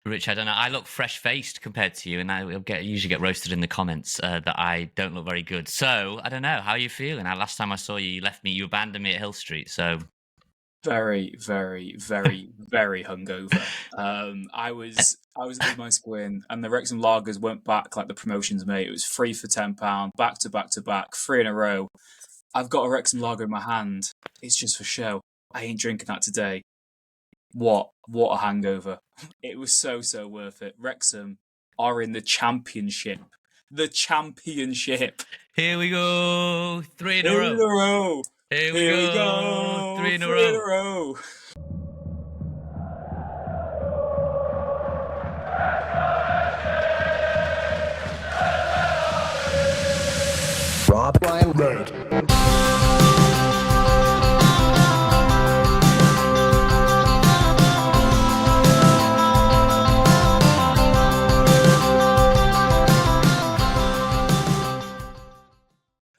Rich, I don't know. I look fresh-faced compared to you, and I usually get roasted in the comments that I don't look very good. So I don't know. How are you feeling? Last time I saw you, you abandoned me at Hill Street. So Very, very, very, very hungover. I was at the Moist Win, and the Wrexham Lagers went back like the promotions mate. It was free for £10, back to back to back, three in a row. I've got a Wrexham Lager in my hand. It's just for show. I ain't drinking that today. What a hangover! It was so worth it. Wrexham are in the championship. The championship. here we go, three in a Here row. in a row. Here we Here we go, go. three in a Three in a row. row. Rob Ryan Red.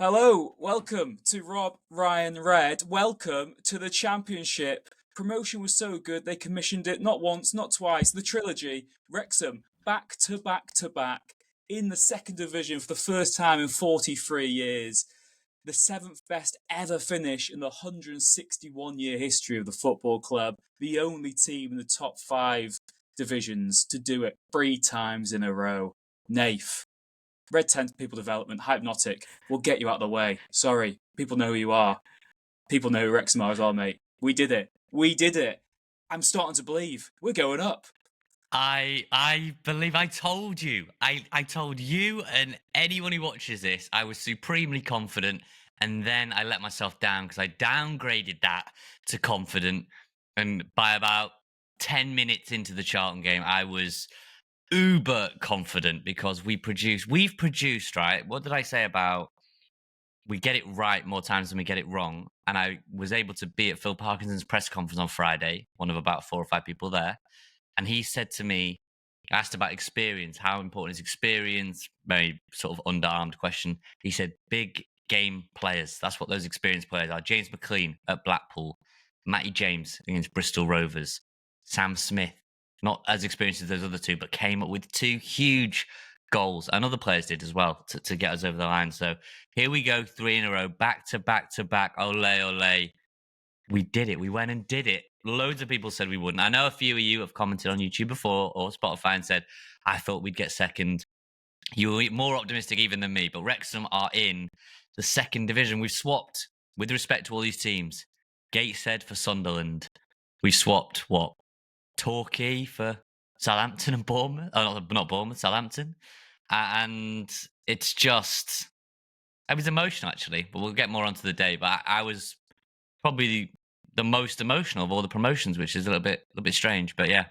Hello, welcome to Rob Ryan Red. Welcome to the championship. Promotion was so good they commissioned it not once, not twice. The trilogy. Wrexham back to back to back in the second division for the first time in 43 years. The seventh best ever finish in the 161-year history of the football club. The only team in the top 5 divisions to do it 3 times in a row. Naif. Red Tent People Development, Hypnotic, we'll get you out of the way. Sorry, people know who you are. People know who Wrexham are as well, mate. We did it. We did it. I'm starting to believe. We're going up. I believe I told you. I told you and anyone who watches this, I was supremely confident, and then I let myself down because I downgraded that to confident, and by about 10 minutes into the Charlton game, I was uber confident because we've produced, right? What did I say about we get it right more times than we get it wrong? And I was able to be at Phil Parkinson's press conference on Friday, one of about 4 or 5 people there. And he said to me, asked about experience, how important is experience? Very sort of underarmed question. He said, big game players. That's what those experienced players are. James McLean at Blackpool, Matty James against Bristol Rovers, Sam Smith, not as experienced as those other 2, but came up with 2 huge goals, and other players did as well to get us over the line. So here we go, 3 in a row, back to back to back. Ole, ole. We did it. We went and did it. Loads of people said we wouldn't. I know a few of you have commented on YouTube before or Spotify and said, I thought we'd get second. You were more optimistic even than me, but Wrexham are in the second division. We've swapped, with respect to all these teams, Gateshead for Sunderland. We swapped, what? Torquay for Southampton and Bournemouth. Oh, not Bournemouth, Southampton. And it's just, it was emotional actually, but we'll get more onto the day. But I was probably the most emotional of all the promotions, which is a little bit strange, but yeah.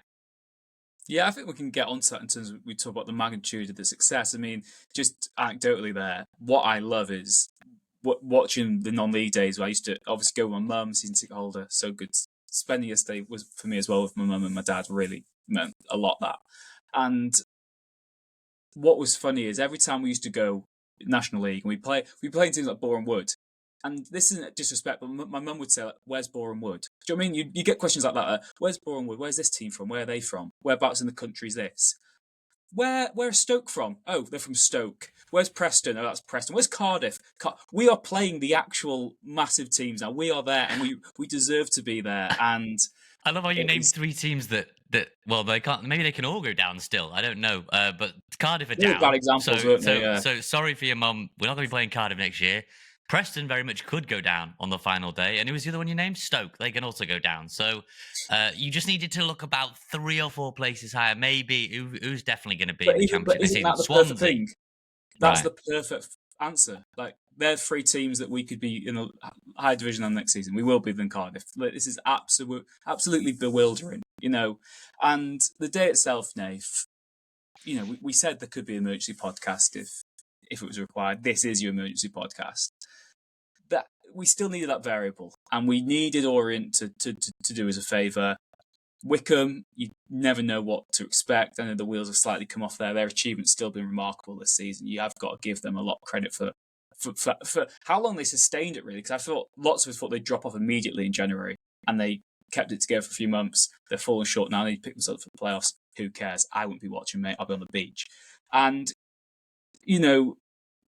Yeah, I think we can get onto that in terms of we talk about the magnitude of the success. I mean, just anecdotally there, what I love is watching the non-league days where I used to obviously go with my mum, season ticket holder, so good. Spending yesterday was for me as well with my mum and my dad really meant a lot that. And what was funny is every time we used to go National League and we play in teams like Boreham Wood, and this isn't disrespect, but my mum would say, like, where's Boreham Wood? Do you know what I mean? You get questions like that. Where's Boreham Wood? Where's this team from? Where are they from? Whereabouts in the country is this? Where is Stoke from? Oh, they're from Stoke. Where's Preston? Oh, that's Preston. Where's Cardiff? We are playing the actual massive teams now. We are there, and we deserve to be there. And I love how you named 3 teams that well, they can't. Maybe they can all go down still. I don't know. But Cardiff are down. Bad examples, weren't they? Yeah. So sorry for your mum. We're not going to be playing Cardiff next year. Preston very much could go down on the final day. And who was the other one you named? Stoke. They can also go down. So you just needed to look about 3 or 4 places higher. Maybe who's definitely going to be in the championship this season? That the perfect thing? That's right. The perfect answer. Like, they're 3 teams that we could be in a higher division on next season. We will be than Cardiff. This is absolutely bewildering, you know. And the day itself, Nath, you know, we said there could be an emergency podcast if it was required. This is your emergency podcast. That we still needed that variable, and we needed Orient to do us a favour. Wickham, you never know what to expect. I know the wheels have slightly come off there. Their achievement's still been remarkable this season. You have got to give them a lot of credit for how long they sustained it, really. Because I thought lots of us thought they'd drop off immediately in January, and they kept it together for a few months. They're falling short now. They picked themselves up for the playoffs. who cares? I wouldn't be watching, mate. I'll be on the beach. And, you know,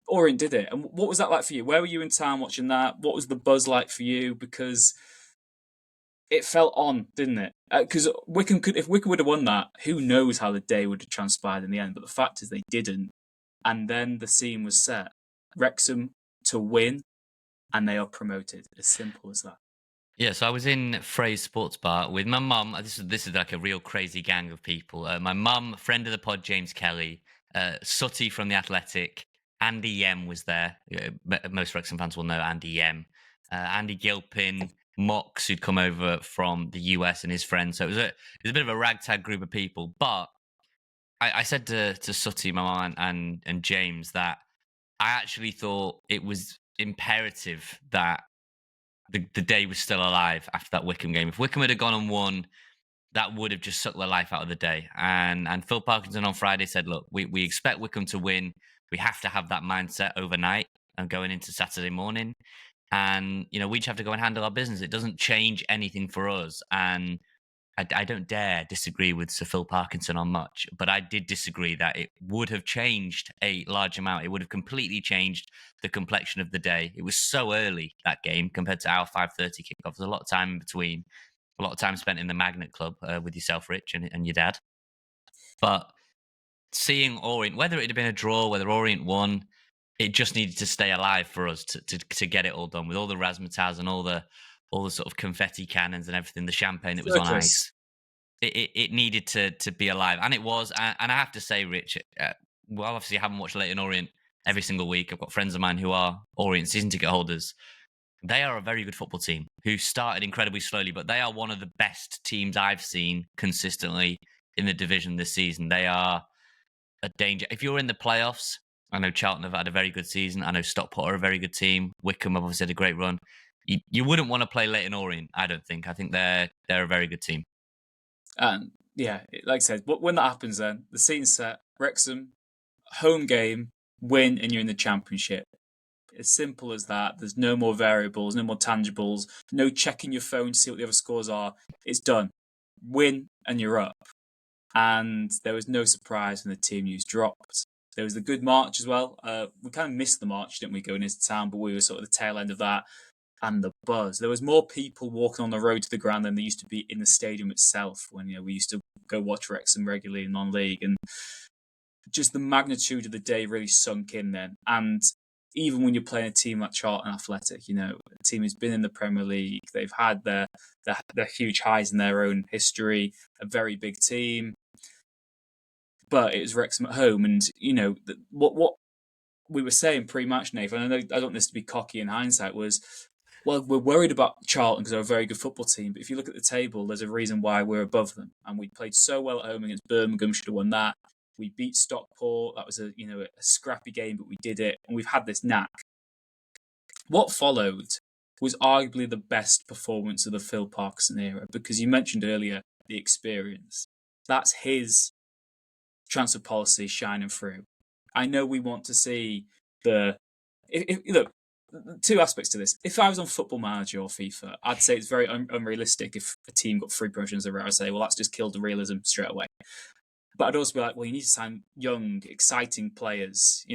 Orient did it. And what was that like for you? Where were you in town watching that? What was the buzz like for you? Because it felt on, didn't it? Because if Wickham would have won that, who knows how the day would have transpired in the end. But the fact is they didn't. And then the scene was set. Wrexham to win, and they are promoted. As simple as that. Yeah, so I was in Frey's Sports Bar with my mum. This is like a real crazy gang of people. My mum, friend of the pod, James Kelly, Sutty from the Athletic, Andy Yem was there. Most Wrexham fans will know Andy Yem. Andy Gilpin, Mox, who'd come over from the US, and his friends. So it was a bit of a ragtag group of people. But I said to Sutty, my mum, and James that I actually thought it was imperative that the day was still alive after that Wickham game. If Wickham had gone and won, that would have just sucked the life out of the day. And Phil Parkinson on Friday said, look, we expect Wickham to win. We have to have that mindset overnight and going into Saturday morning. And, we just have to go and handle our business. It doesn't change anything for us. And I don't dare disagree with Sir Phil Parkinson on much, but I did disagree that it would have changed a large amount. It would have completely changed the complexion of the day. It was so early, that game, compared to our 5:30 kickoff. There's a lot of time in between, a lot of time spent in the Magnet Club with yourself, Rich, and your dad. But seeing Orient, whether it had been a draw, whether Orient won, it just needed to stay alive for us to get it all done with all the razzmatazz and all the sort of confetti cannons and everything, the champagne that was on ice. It needed to be alive, and it was. And I have to say, Rich, well, obviously I haven't watched Leyton Orient every single week. I've got friends of mine who are Orient season ticket holders. They are a very good football team who started incredibly slowly, but they are one of the best teams I've seen consistently in the division this season. They are a danger. If you're in the playoffs, I know Charlton have had a very good season. I know Stockport are a very good team. Wickham have obviously had a great run. You wouldn't want to play Leyton Orient, I don't think. I think they're a very good team. And yeah, like I said, when that happens, then the scene's set. Wrexham, home game, win, and you're in the Championship. As simple as that. There's no more variables, no more tangibles, no checking your phone to see what the other scores are. It's done. Win, and you're up. And there was no surprise when the team news dropped. There was the good march as well. We kind of missed the march, didn't we, going into town, but we were sort of the tail end of that. And the buzz. There was more people walking on the road to the ground than there used to be in the stadium itself when we used to go watch Wrexham regularly in non-league. And just the magnitude of the day really sunk in then. And even when you're playing a team like Charlton Athletic, a team who's been in the Premier League, they've had their huge highs in their own history, a very big team. But it was Wrexham at home, and what we were saying pre-match, Nathan, I don't want this to be cocky in hindsight, was, well, we're worried about Charlton because they're a very good football team, but if you look at the table, there's a reason why we're above them. And we played so well at home against Birmingham, should have won that. We beat Stockport. That was a scrappy game, but we did it, and we've had this knack. What followed was arguably the best performance of the Phil Parkinson era, because you mentioned earlier the experience. That's his transfer policy shining through. I know we want to see look, two aspects to this. If I was on Football Manager or FIFA, I'd say it's very unrealistic if a team got 3 promotions in a row. I'd say, well, that's just killed the realism straight away. But I'd also be like, well, you need to sign young, exciting players,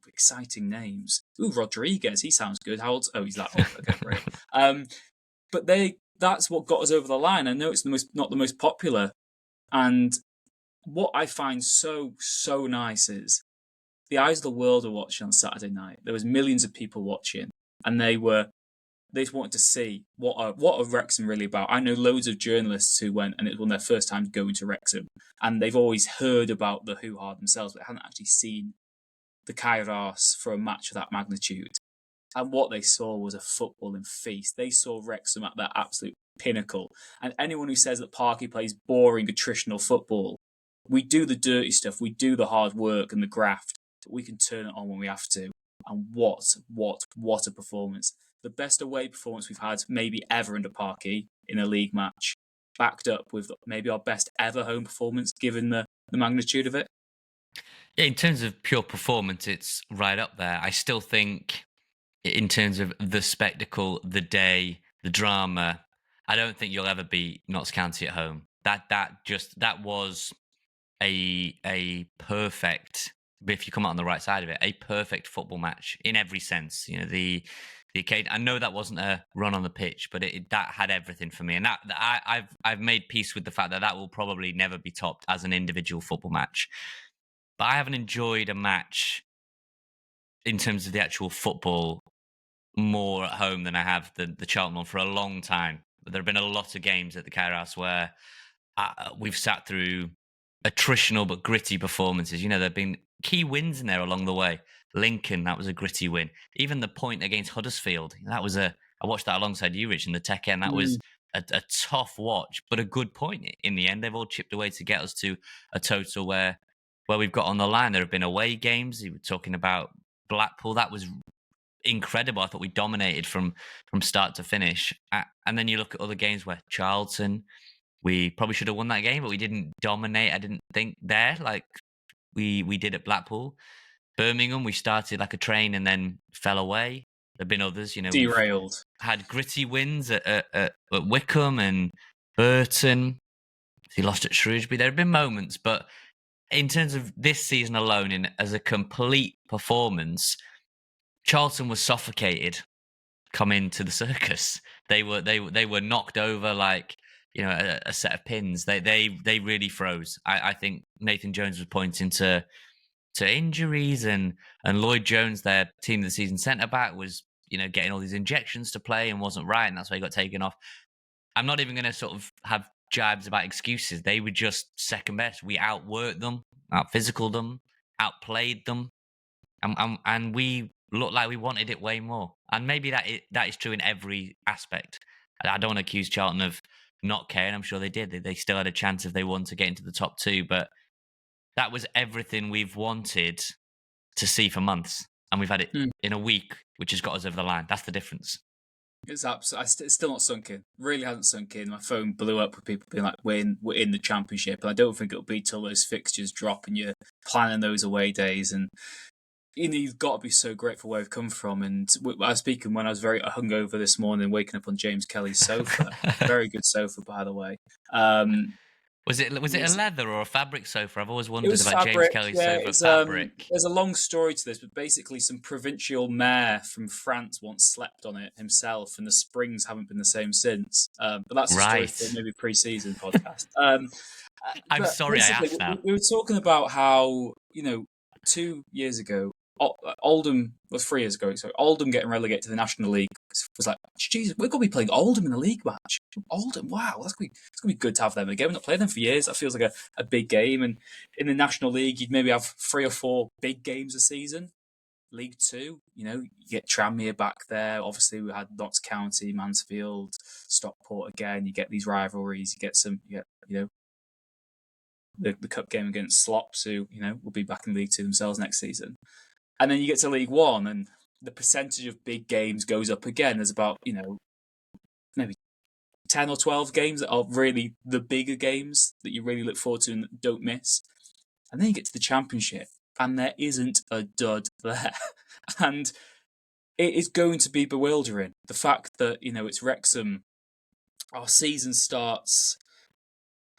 exciting names. Ooh, Rodriguez, he sounds good. How old? Oh, he's that old. Okay, great. But that's what got us over the line. I know it's not the most popular. And what I find so nice is the eyes of the world were watching on Saturday night. There was millions of people watching, and they just wanted to see what are Wrexham really about. I know loads of journalists who went, and it was one of their first times going to Wrexham, and they've always heard about the hoo-ha themselves, but hadn't actually seen the Kairos for a match of that magnitude. And what they saw was a footballing feast. They saw Wrexham at their absolute pinnacle. And anyone who says that Parky plays boring, attritional football, we do the dirty stuff, we do the hard work and the graft, but we can turn it on when we have to. And what a performance. The best away performance we've had maybe ever under Parky in a league match, backed up with maybe our best ever home performance given the magnitude of it. Yeah, in terms of pure performance, it's right up there. I still think in terms of the spectacle, the day, the drama, I don't think you'll ever beat Notts County at home. That was a perfect, if you come out on the right side of it, a perfect football match in every sense. You know, the occasion. I know that wasn't a run on the pitch, but that had everything for me, and I've made peace with the fact that that will probably never be topped as an individual football match. But I haven't enjoyed a match in terms of the actual football more at home than I have the Charlton one for a long time. There have been a lot of games at the Care House where we've sat through attritional but gritty performances. You know, there have been key wins in there along the way. Lincoln, that was a gritty win. Even the point against Huddersfield, I watched that alongside you, Rich, in the tech end. That was a tough watch, but a good point in the end. They've all chipped away to get us to a total where we've got on the line. There have been away games. You were talking about Blackpool. That was incredible. I thought we dominated from start to finish. And then you look at other games where Charlton, we probably should have won that game, but we didn't dominate. I didn't think there like we did at Blackpool. Birmingham, we started like a train and then fell away. There've been others, you know, Derailed. had gritty wins at Wickham and Burton. He lost at Shrewsbury. There have been moments, but in terms of this season alone, as a complete performance, Charlton was suffocated coming to the circus. They were knocked over like, you know, a set of pins. They really froze. I think Nathan Jones was pointing to injuries and Lloyd Jones, their team of the season centre back, was, you know, getting all these injections to play and wasn't right, and that's why he got taken off. I'm not even going to sort of have jibes about excuses. They were just second best. We outworked them, out-physicaled them, outplayed them, and we looked like we wanted it way more. And maybe that is true in every aspect. I don't want to accuse Charlton of not caring. I'm sure they did. They still had a chance if they won to get into the top two, but that was everything we've wanted to see for months, and we've had it in a week, which has got us over the line. That's the difference. It's absolutely. It's still not sunk in. Really hasn't sunk in. My phone blew up with people being like, "We're in the Championship," and I don't think it'll be till those fixtures drop and you're planning those away days. And you know, you've got to be so grateful where we've come from. And I was speaking when I was very hungover this morning, waking up on James Kelly's sofa. Very good sofa, by the way. Was it a leather or a fabric sofa? I've always It wondered was about fabric. James Kelly's Yeah, sofa it's, fabric. there's a long story to this, but basically, some provincial mayor from France once slept on it himself, and the springs haven't been the same since. But that's a story Right. for maybe pre-season podcast. I'm but sorry I basically, asked now. We were talking about how, you know, 2 years ago, Oldham was 3 years ago. So Oldham getting relegated to the National League was like, Jesus, we're going to be playing Oldham in the league match. Oldham, wow, it's going to be good to have them again. We've not played them for years. That feels like a big game. And in the National League, you'd maybe have 3 or 4 big games a season. League Two, you know, you get Tranmere back there. Obviously, we had Notts County, Mansfield, Stockport again. You get these rivalries. You get you know, the cup game against Slops, who, you know, will be back in League Two themselves next season. And then you get to League One, and the percentage of big games goes up again. There's about, you know, maybe 10 or 12 games that are really the bigger games that you really look forward to and don't miss. And then you get to the Championship, and there isn't a dud there. And it is going to be bewildering. The fact that, you know, it's Wrexham, our season starts,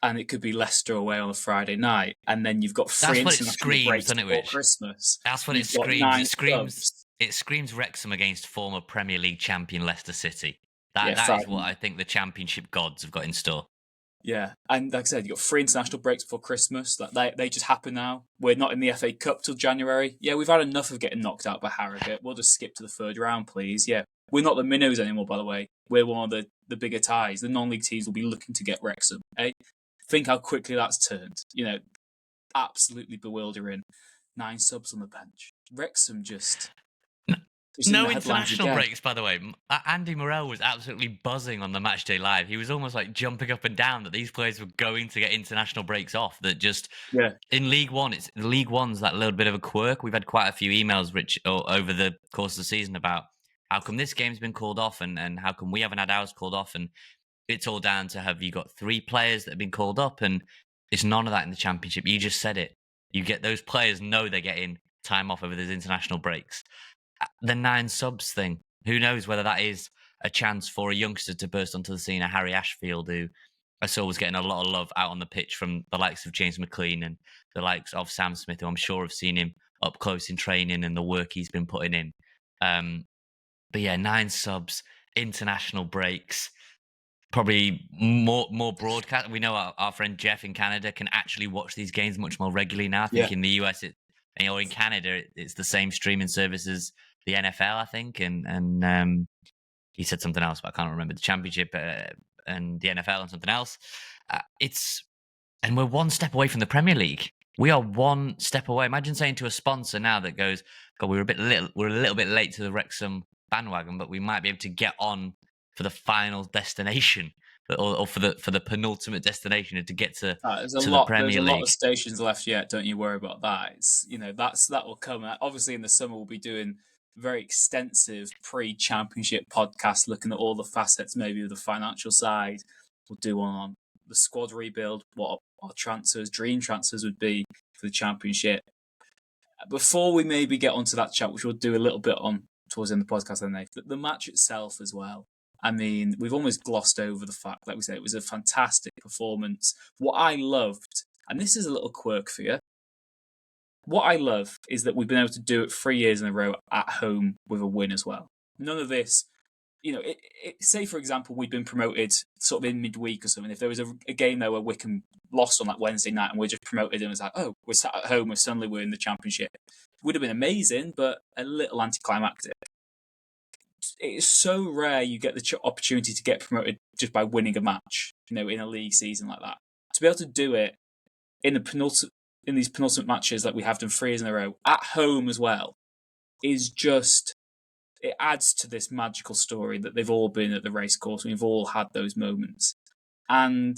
and it could be Leicester away on a Friday night, and then you've got 3 international breaks before Christmas. That's what it screams. It screams Wrexham against former Premier League champion Leicester City. That is what I think the Championship gods have got in store. Yeah, and like I said, you've got 3 international breaks before Christmas. They just happen now. We're not in the FA Cup till January. Yeah, we've had enough of getting knocked out by Harrogate. We'll just skip to the 3rd round, please. Yeah, we're not the minnows anymore, by the way. We're one of the bigger ties. The non-league teams will be looking to get Wrexham. Eh? Think how quickly that's turned. You know, absolutely bewildering. 9 subs on the bench. Wrexham just... No international breaks, by the way. Andy Morel was absolutely buzzing on the Matchday Live. He was almost like jumping up and down that these players were going to get international breaks off. That just in League One, League One's that little bit of a quirk. We've had quite a few emails, Rich, over the course of the season about how come this game's been called off and how come we haven't had ours called off. And it's all down to, have you got 3 players that have been called up? And it's none of that in the Championship. You just said it. You get those players know they're getting time off over those international breaks. The 9 subs thing, who knows whether that is a chance for a youngster to burst onto the scene, a Harry Ashfield, who I saw was getting a lot of love out on the pitch from the likes of James McLean and the likes of Sam Smith, who I'm sure have seen him up close in training and the work he's been putting in. Um, but yeah, 9 subs, international breaks, probably more broadcast. We know our friend Jeff in Canada can actually watch these games much more regularly now. I think in the US, or in Canada, it's the same streaming service as the NFL, I think, and he said something else, but I can't remember the championship and the NFL and something else. And we're one step away from the Premier League. We are one step away. Imagine saying to a sponsor now that goes, "God, we're a little bit late to the Wrexham bandwagon, but we might be able to get on for the final destination, or for the penultimate destination, and to get to There's the there's Premier a lot League." of stations left yet. Don't you worry about that. It's that will come. Obviously, in the summer we'll be doing very extensive pre-championship podcast, looking at all the facets, maybe of the financial side. We'll do one on the squad rebuild, what our dream transfers would be for the championship. Before we maybe get onto that chat, which we'll do a little bit on towards the end of the podcast, then the match itself as well. I mean, we've almost glossed over the fact, like we said, it was a fantastic performance. What I loved, and this is a little quirk for you, what I love is that we've been able to do it 3 years in a row at home with a win as well. None of this, say for example, we'd been promoted sort of in midweek or something. If there was a game there where Wickham lost on that Wednesday night and we're just promoted and it was like, oh, we're sat at home, suddenly we're in the championship. Would have been amazing, but a little anticlimactic. It's so rare you get the opportunity to get promoted just by winning a match, in a league season like that. To be able to do it in these penultimate matches that we have done 3 years in a row at home as well is just, it adds to this magical story that they've all been at the racecourse and we've all had those moments. And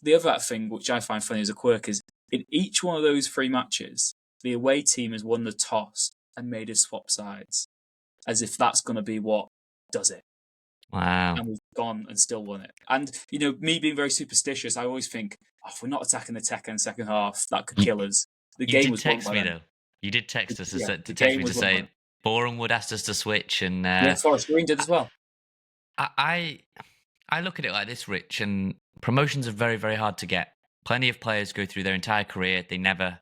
the other thing which I find funny as a quirk is in each one of those 3 matches, the away team has won the toss and made us swap sides, as if that's going to be what does it. Wow. And we've gone and still won it. And, me being very superstitious, I always think, if we're not attacking the tech in the second half, that could kill us. The game was won by them. Though. You did text us to say Boreham would ask us to switch, and Forest Green did as well. I look at it like this, Rich, and promotions are very, very hard to get. Plenty of players go through their entire career, they never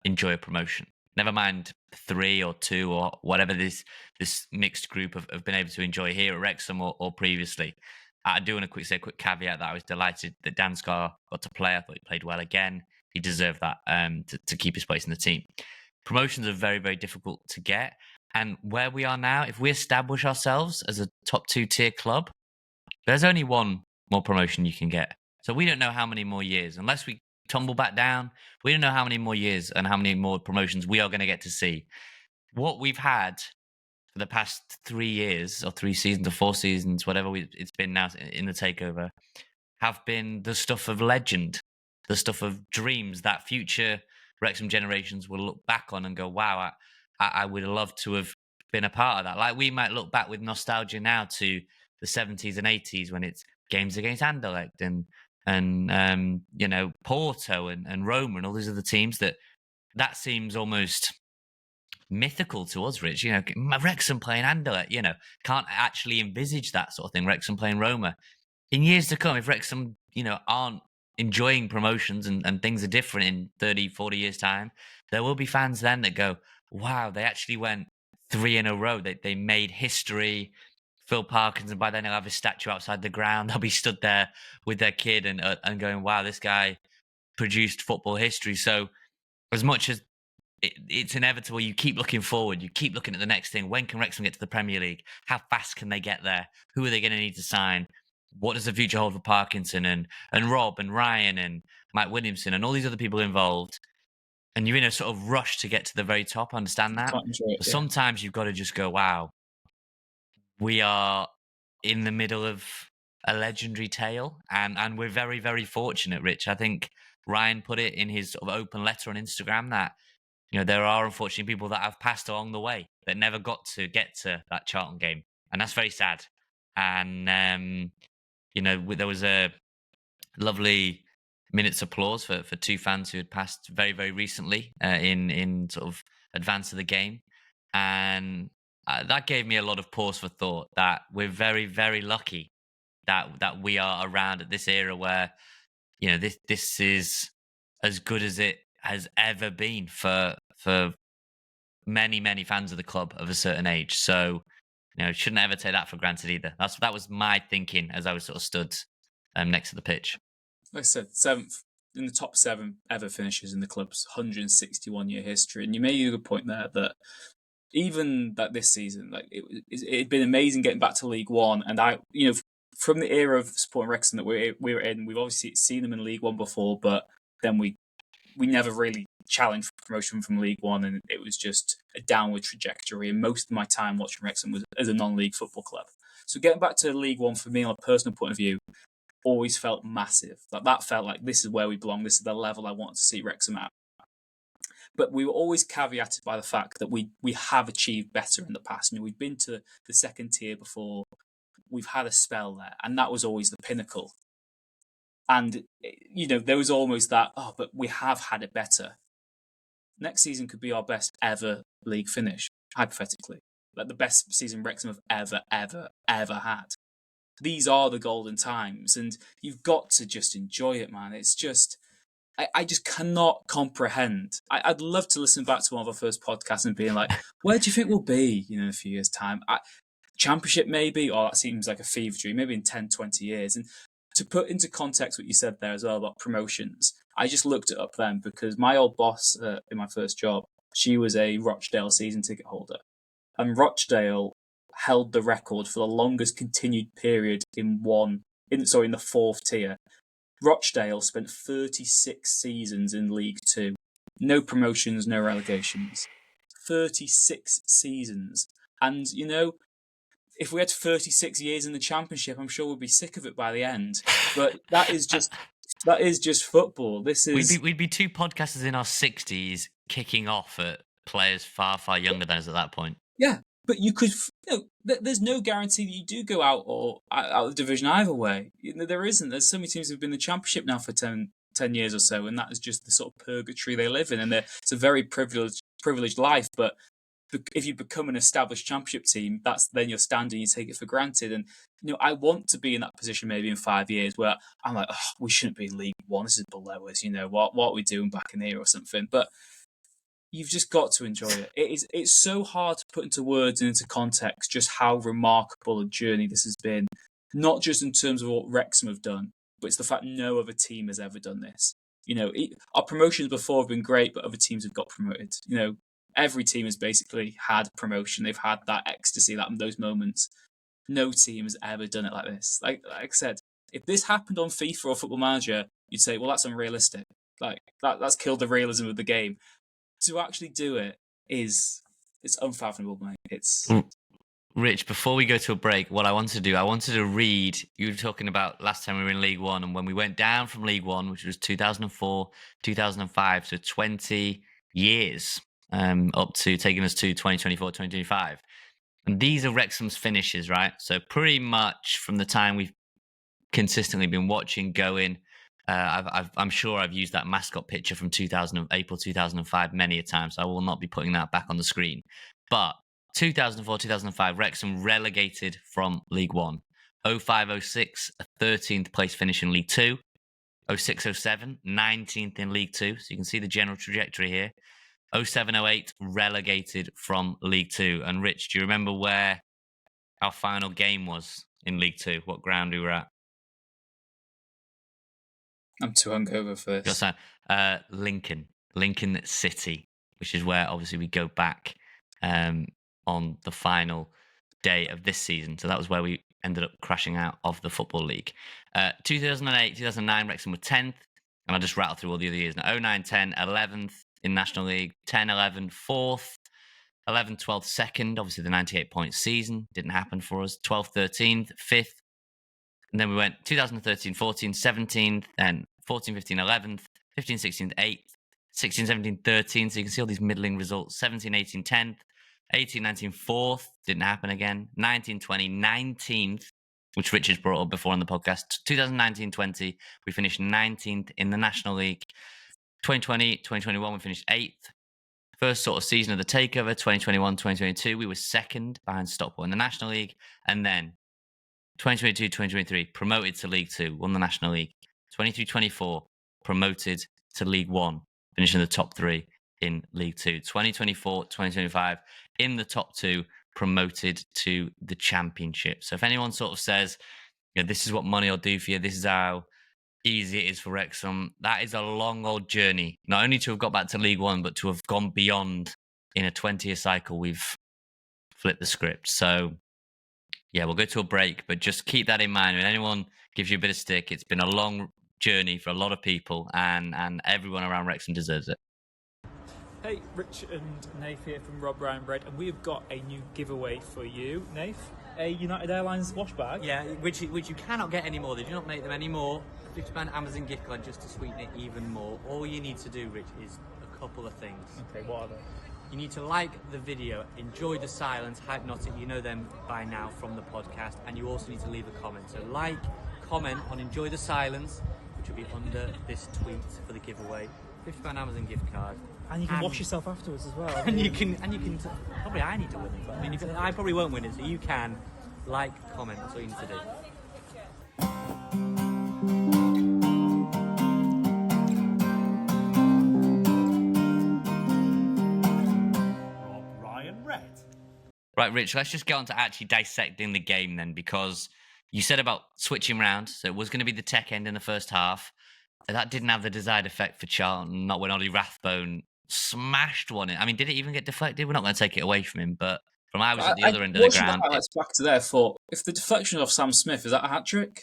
enjoy a promotion. Never mind 3 or 2 or whatever this mixed group have been able to enjoy here at Wrexham or previously. I do want to say a quick caveat that I was delighted that Dansgaard got to play. I thought he played well again. He deserved that to keep his place in the team. Promotions are very, very difficult to get. And where we are now, if we establish ourselves as a top 2 tier club, there's only one more promotion you can get. So we don't know how many more years, unless we tumble back down. We don't know how many more years and how many more promotions we are going to get to see. What we've had for the past 3 years or 3 seasons or 4 seasons, whatever it's been now in the takeover, have been the stuff of legend, the stuff of dreams that future Wrexham generations will look back on and go, wow, I would have loved to have been a part of that. Like we might look back with nostalgia now to the 70s and 80s when it's games against Anderlecht and Porto and Roma and all these other teams that seems almost mythical to us, Rich. Wrexham playing Anderlecht, can't actually envisage that sort of thing. Wrexham playing Roma. In years to come, if Wrexham, aren't enjoying promotions and things are different in 30, 40 years' time, there will be fans then that go, wow, they actually went 3 in a row. They made history. Phil Parkinson, by then he'll have his statue outside the ground. They'll be stood there with their kid and going, wow, this guy produced football history. So as much as it's inevitable, you keep looking forward. You keep looking at the next thing. When can Wrexham get to the Premier League? How fast can they get there? Who are they going to need to sign? What does the future hold for Parkinson and Rob and Ryan and Mike Williamson and all these other people involved? And you're in a sort of rush to get to the very top. I understand that. But sometimes you've got to just go, wow, we are in the middle of a legendary tale. And we're very, very fortunate, Rich. I think Ryan put it in his sort of open letter on Instagram that, there are unfortunately people that have passed along the way that never got to get to that Charlton game. And that's very sad. And, there was a lovely minute's applause for 2 fans who had passed very, very recently in sort of advance of the game. And that gave me a lot of pause for thought that we're very, very lucky that we are around at this era where, you know, this is as good as it has ever been for many fans of the club of a certain age. So, you know, shouldn't ever take that for granted either. That was my thinking as I was sort of stood next to the pitch. Like I said, seventh in the top 7 ever finishes in the club's 161-year history. And you made a good point there that even that this season, like it'd been amazing getting back to League One. And from the era of supporting Wrexham that we were in, we've obviously seen them in League One before, but then we never really challenged for promotion from League One, and it was just a downward trajectory. And most of my time watching Wrexham was as a non-league football club. So getting back to League One for me, on a personal point of view, always felt massive. That felt like this is where we belong. This is the level I want to see Wrexham at. But we were always caveated by the fact that we have achieved better in the past. We've been to the second tier before. We've had a spell there, and that was always the pinnacle. And there was almost that, but we have had it better. Next season could be our best ever league finish, hypothetically. Like the best season Wrexham have ever had. These are the golden times, and you've got to just enjoy it, man. It's just, I just cannot comprehend. I'd love to listen back to one of our first podcasts and being like, where do you think we'll be, in a few years' time? Championship maybe, or that seems like a fever dream, maybe in 10, 20 years. And to put into context what you said there as well about promotions, I just looked it up then because my old boss in my first job, she was a Rochdale season ticket holder. And Rochdale held the record for the longest continued period in the 4th tier. Rochdale spent 36 seasons in League Two. No promotions, no relegations. 36 seasons. And, if we had 36 years in the Championship, I'm sure we'd be sick of it by the end. But that is just football. We'd be 2 podcasters in our 60s kicking off at players far younger than us at that point. Yeah, but you could, there's no guarantee that you do go out or out of the division either way. There isn't. There's so many teams who've been in the Championship now for 10 years or so, and that is just the sort of purgatory they live in. And it's a very privileged life, but if you become an established Championship team, that's then your standard. You take it for granted, and I want to be in that position maybe in 5 years where I'm like, we shouldn't be in League One. This is below us. What are we doing back in here or something? But you've just got to enjoy it. It's so hard to put into words and into context just how remarkable a journey this has been. Not just in terms of what Wrexham have done, but it's the fact no other team has ever done this. Our promotions before have been great, but other teams have got promoted. Every team has basically had promotion. They've had that ecstasy, those moments. No team has ever done it like this. Like I said, if this happened on FIFA or Football Manager, you'd say, well, that's unrealistic. Like that's killed the realism of the game. To actually do it it's unfathomable, mate. It's Rich, before we go to a break, what I wanted to read, you were talking about last time we were in League One and when we went down from League One, which was 2004, 2005, so 20 years up to taking us to 2024, 2025. And these are Wrexham's finishes, right? So pretty much from the time we've consistently been watching, going, I'm sure I've used that mascot picture from April 2005 many a time, so I will not be putting that back on the screen. But 2004, 2005, Wrexham relegated from League One. 05-06, a 13th place finish in League Two. 06-07, 19th in League Two. So you can see the general trajectory here. 07-08, relegated from League Two. And Rich, do you remember where our final game was in League Two? What ground we were at? I'm too hungover for this. Lincoln City, which is where obviously we go back on the final day of this season. So that was where we ended up crashing out of the Football League. 2008, 2009, Wrexham were 10th. And I'll just rattle through all the other years. Now, 09, 10, 11th in National League. 10, 11, 4th. 11, 12, 2nd. Obviously, the 98-point season didn't happen for us. 12, 13th, 5th. And then we went 2013, 14, 17th, then 14, 15, 11th, 15, 16, 8th, 16, 17, 13th. So you can see all these middling results. 17, 18, 10th, 18, 19, 4th. Didn't happen again. 19, 20, 19th, which Richard's brought up before on the podcast. 2019, 20, we finished 19th in the National League. 2020, 2021, we finished 8th. First sort of season of the takeover, 2021, 2022, we were 2nd behind Stockport in the National League. And then 2022-2023, promoted to League Two, won the National League. 23-24, promoted to League One, finishing the top 3 in League Two. 2024-2025, in the top 2, promoted to the Championship. So if anyone sort of says, this is what money will do for you, this is how easy it is for Wrexham, that is a long old journey. Not only to have got back to League One, but to have gone beyond in a 20-year cycle. We've flipped the script. So yeah, we'll go to a break, but just keep that in mind. When anyone gives you a bit of stick, it's been a long journey for a lot of people, and everyone around Wrexham deserves it. Hey, Rich and Nath here from Rob Ryan Bread, and we've got a new giveaway for you, Nath. A United Airlines wash bag. Yeah, which you cannot get anymore. They do not make them anymore. £50 Amazon gift card just to sweeten it even more. All you need to do, Rich, is a couple of things. Okay, what are they? You need to like the video, enjoy the silence, Hypnotic, you know them by now from the podcast, and you also need to leave a comment. So like, comment on Enjoy the Silence, which will be under this tweet for the giveaway. £50 Amazon gift card. And you can wash yourself afterwards as well. And you can probably I need to win it, but I mean I probably won't win it, so you can like, comment, that's all you need to do. Right, Rich, let's just get on to actually dissecting the game then, because you said about switching round, so it was going to be the tech end in the first half. That didn't have the desired effect for Charlton, not when Ollie Rathbone smashed one in. I mean, did it even get deflected? We're not going to take it away from him, but from I was at the other end of the ground... Back to there, thought, if the deflection off Sam Smith, is that a hat-trick?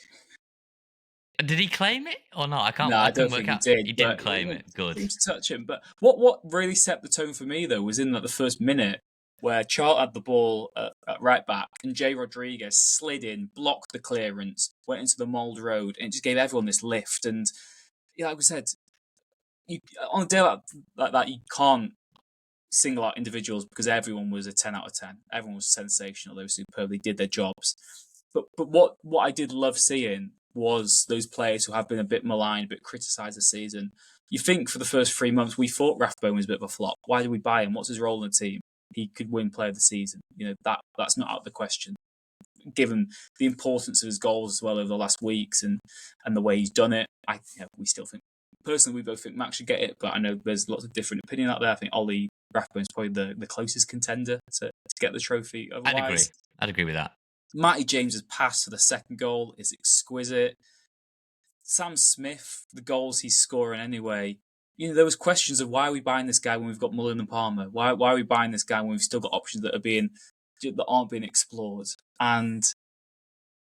Did he claim it or not? I don't think he did. He didn't claim it. Good. Seemed to touch him. But what really set the tone for me, though, was in the first minute, where Charlton had the ball at right back, and Jay Rodriguez slid in, blocked the clearance, went into the Mould Road, and it just gave everyone this lift. And like we said, on a day like that, you can't single out individuals because everyone was a 10 out of 10. Everyone was sensational. They were superb. They did their jobs. But what I did love seeing was those players who have been a bit maligned, a bit criticised this season. You think for the first 3 months, we thought Rathbone was a bit of a flop. Why did we buy him? What's his role in the team? He could win Player of the Season. That's not out of the question, given the importance of his goals as well over the last weeks and the way he's done it. We still think, personally, we both think Max should get it, but I know there's lots of different opinion out there. I think Ollie Rathbone's probably the closest contender to get the trophy. Otherwise, I'd agree with that. Matty James's pass for the second goal is exquisite. Sam Smith, the goals he's scoring anyway. There was questions of why are we buying this guy when we've got Mullen and Palmer? Why are we buying this guy when we've still got options that aren't being explored? And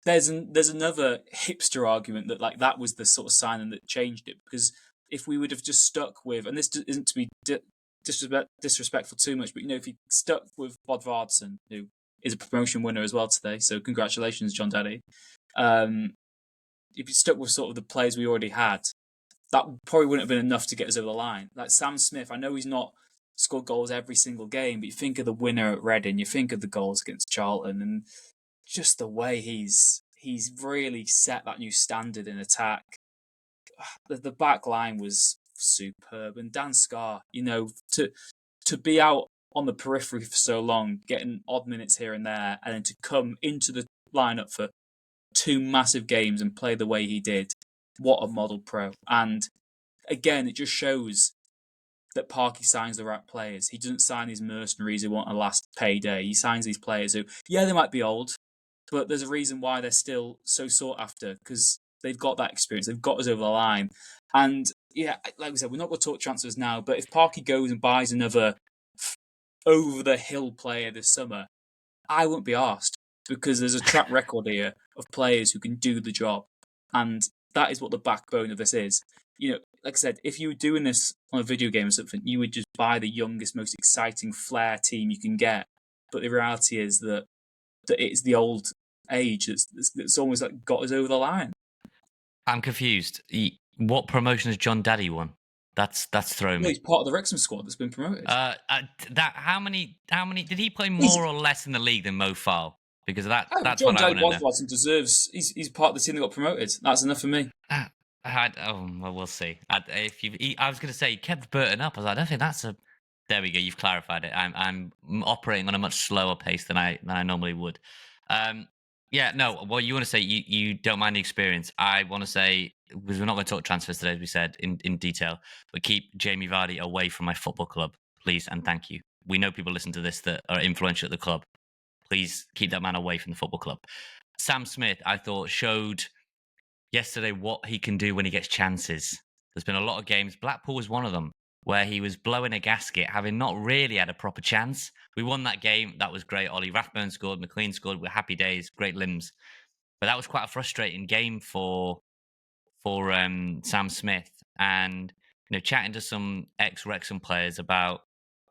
there's another hipster argument that that was the sort of sign that changed it, because if we would have just stuck with, and this isn't to be disrespectful too much, but if he stuck with Bodvarsson, who is a promotion winner as well today, so congratulations, John Daddy. If you stuck with sort of the players we already had, that probably wouldn't have been enough to get us over the line. Like Sam Smith, I know he's not scored goals every single game, but you think of the winner at Reading, you think of the goals against Charlton, and just the way he's really set that new standard in attack. The back line was superb, and Dan Scarr, to be out on the periphery for so long, getting odd minutes here and there, and then to come into the lineup for 2 massive games and play the way he did. What a model pro. And again, it just shows that Parky signs the right players. He doesn't sign these mercenaries who want a last payday. He signs these players who, they might be old, but there's a reason why they're still so sought after, because they've got that experience. They've got us over the line. And like we said, we're not going to talk transfers now, but if Parky goes and buys another over-the-hill player this summer, I won't be arsed, because there's a track record here of players who can do the job. And that is what the backbone of this is. Like I said, if you were doing this on a video game or something, you would just buy the youngest, most exciting flair team you can get. But the reality is that it's the old age that's almost like got us over the line. I'm confused. What promotion has John Daddy won? That's throwing me. He's part of the Wrexham squad that's been promoted. How many did he play more or less in the league than Mo Farl? Because that's John what I want to know. Watson deserves. He's part of the team that got promoted. That's enough for me. Well, we'll see. I was going to say he kept Burton up. I was like, I don't think that's a. There we go. You've clarified it. I'm operating on a much slower pace than I normally would. Yeah, no. Well, you want to say you don't mind the experience. I want to say, because we're not going to talk transfers today, as we said in detail, but keep Jamie Vardy away from my football club, please, and thank you. We know people listen to this that are influential at the club. Please keep that man away from the football club. Sam Smith, I thought, showed yesterday what he can do when he gets chances. There's been a lot of games. Blackpool was one of them where he was blowing a gasket, having not really had a proper chance. We won that game. That was great. Ollie Rathburn scored. McLean scored. We're happy days. Great limbs. But that was quite a frustrating game for Sam Smith. And chatting to some ex Wrexham players about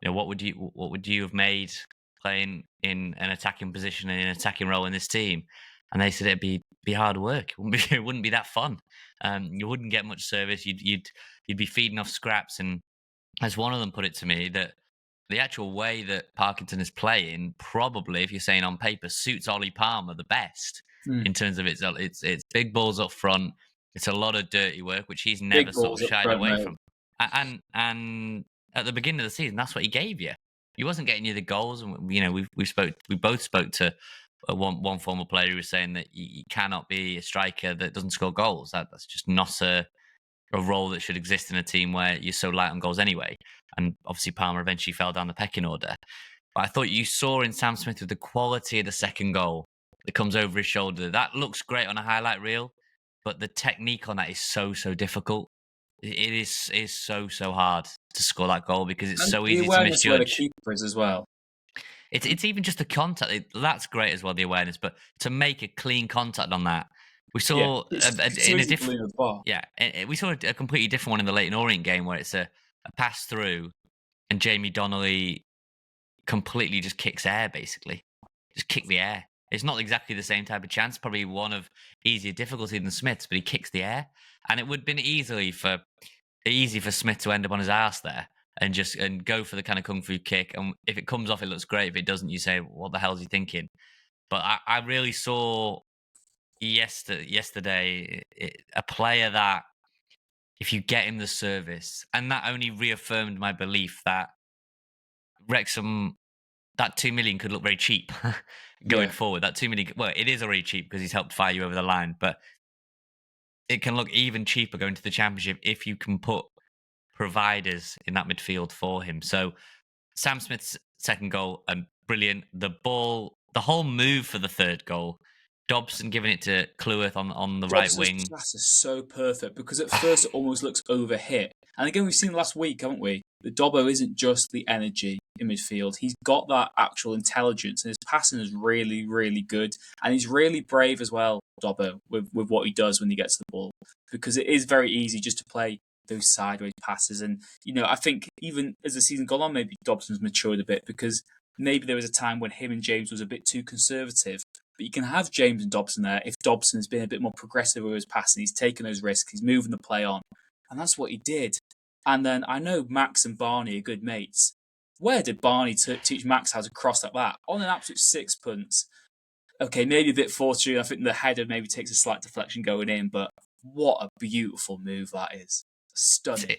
what would you have made playing in an attacking position and an attacking role in this team, and they said it'd be hard work. It wouldn't be that fun. You wouldn't get much service. You'd be feeding off scraps. And as one of them put it to me, that the actual way that Parkinson is playing, probably, if you're saying on paper, suits Ollie Palmer the best in terms of it's big balls up front. It's a lot of dirty work, which he's never sort of shied away from. And at the beginning of the season, that's what he gave you. He wasn't getting you the goals, and we both spoke to one former player who was saying that you cannot be a striker that doesn't score goals. That's just not a role that should exist in a team where you're so light on goals anyway. And obviously Palmer eventually fell down the pecking order. But I thought you saw in Sam Smith with the quality of the second goal that comes over his shoulder. That looks great on a highlight reel, but the technique on that is so difficult. It is so hard to score that goal because it's so easy to misjudge. Where the keeper is as well. It's even just the contact. That's great as well, the awareness. But to make a clean contact on that, we saw we saw a completely different one in the Leyton Orient game where it's a pass through and Jamie Donnelly completely just kicks air, basically. Just kick the air. It's not exactly the same type of chance, probably one of easier difficulty than Smith's, but he kicks the air. And it would have been easy for Smith to end up on his arse there and go for the kind of kung fu kick. And if it comes off, it looks great. If it doesn't, you say, what the hell is he thinking? But I really saw yesterday a player that if you get him the service, and that only reaffirmed my belief that Wrexham, that 2 million could look very cheap going forward. That 2 million, well, it is already cheap because he's helped fire you over the line, but it can look even cheaper going to the Championship if you can put providers in that midfield for him. So Sam Smith's second goal, brilliant. The ball, the whole move for the third goal, Dobson giving it to Cleworth on the right wing. Pass is so perfect because at first it almost looks overhit. And again, we've seen last week, haven't we? The Dobbo isn't just the energy in midfield. He's got that actual intelligence, and his passing is really, really good. And he's really brave as well, Dobbo, with what he does when he gets the ball, because it is very easy just to play those sideways passes. And I think even as the season gone on, maybe Dobson's matured a bit because maybe there was a time when him and James was a bit too conservative. But you can have James and Dobson there if Dobson has been a bit more progressive with his passing. He's taken those risks. He's moving the play on. And that's what he did. And then I know Max and Barney are good mates. Where did Barney teach Max how to cross like that? On an absolute sixpence. Okay, maybe a bit fortunate. I think the header maybe takes a slight deflection going in, but what a beautiful move that is. Stunning.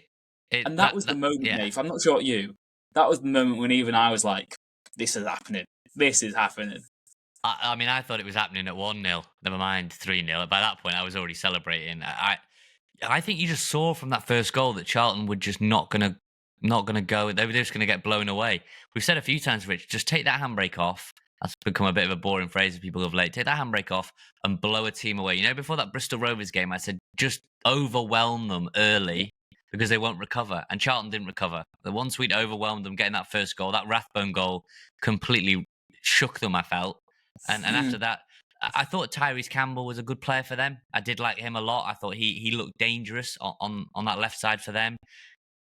And that was the moment, Nate. I'm not sure what you. That was the moment when even I was like, this is happening. This is happening. I mean, I thought it was happening at 1-0. Never mind 3-0. By that point, I was already celebrating. I think you just saw from that first goal that Charlton were just not gonna go. They were just gonna get blown away. We've said a few times, Rich, just take that handbrake off. That's become a bit of a boring phrase of people of late. Take that handbrake off and blow a team away. Before that Bristol Rovers game, I said just overwhelm them early because they won't recover. And Charlton didn't recover. Once we'd overwhelmed them, getting that first goal, that Rathbone goal completely shook them, I felt. And after that, I thought Tyrese Campbell was a good player for them. I did like him a lot. I thought he looked dangerous on that left side for them.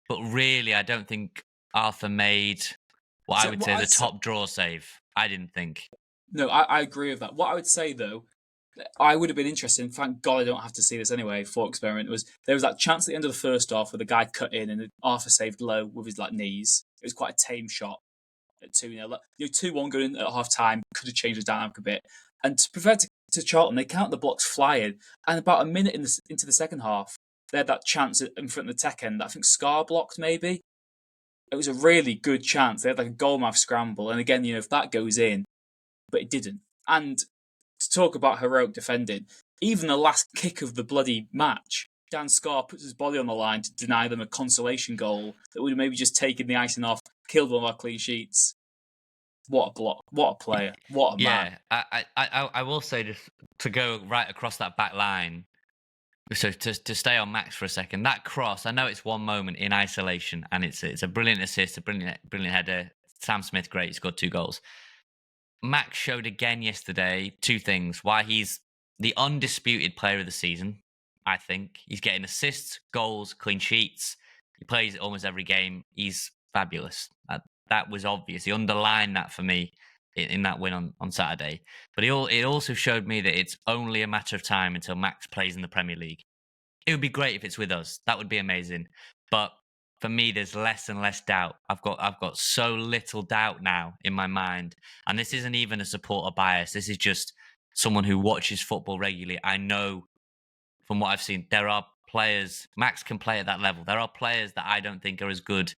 But really, I don't think Arthur made I would say the top draw save. I didn't think. No, I agree with that. What I would say, though, I would have been interested. Thank God I don't have to see this anyway. For experiment, there was that chance at the end of the first half where the guy cut in and Arthur saved low with his knees. It was quite a tame shot at 2-0. 2-1 going in at half time could have changed the dynamic a bit. And to prevent to Charlton, they count the blocks flying. And about a minute into the second half, they had that chance in front of the tech end that I think Scar blocked maybe. It was a really good chance. They had like a goal mouth scramble. And again, if that goes in, but it didn't. And to talk about heroic defending, even the last kick of the bloody match, Dan Scarr puts his body on the line to deny them a consolation goal that would have maybe just taken the icing off, killed one of our clean sheets. What a block! What a player! What a man! Yeah, I will say, just to go right across that back line. So to stay on Max for a second, that cross, I know it's one moment in isolation, and it's a brilliant assist, a brilliant header. Sam Smith, great, he scored 2 goals. Max showed again yesterday 2 things: why he's the undisputed player of the season. I think he's getting assists, goals, clean sheets. He plays almost every game. He's fabulous. That was obvious. He underlined that for me in that win on Saturday. But it also showed me that it's only a matter of time until Max plays in the Premier League. It would be great if it's with us. That would be amazing. But for me, there's less and less doubt. I've got so little doubt now in my mind. And this isn't even a supporter bias. This is just someone who watches football regularly. I know from what I've seen, there are players, Max can play at that level. There are players that I don't think are as good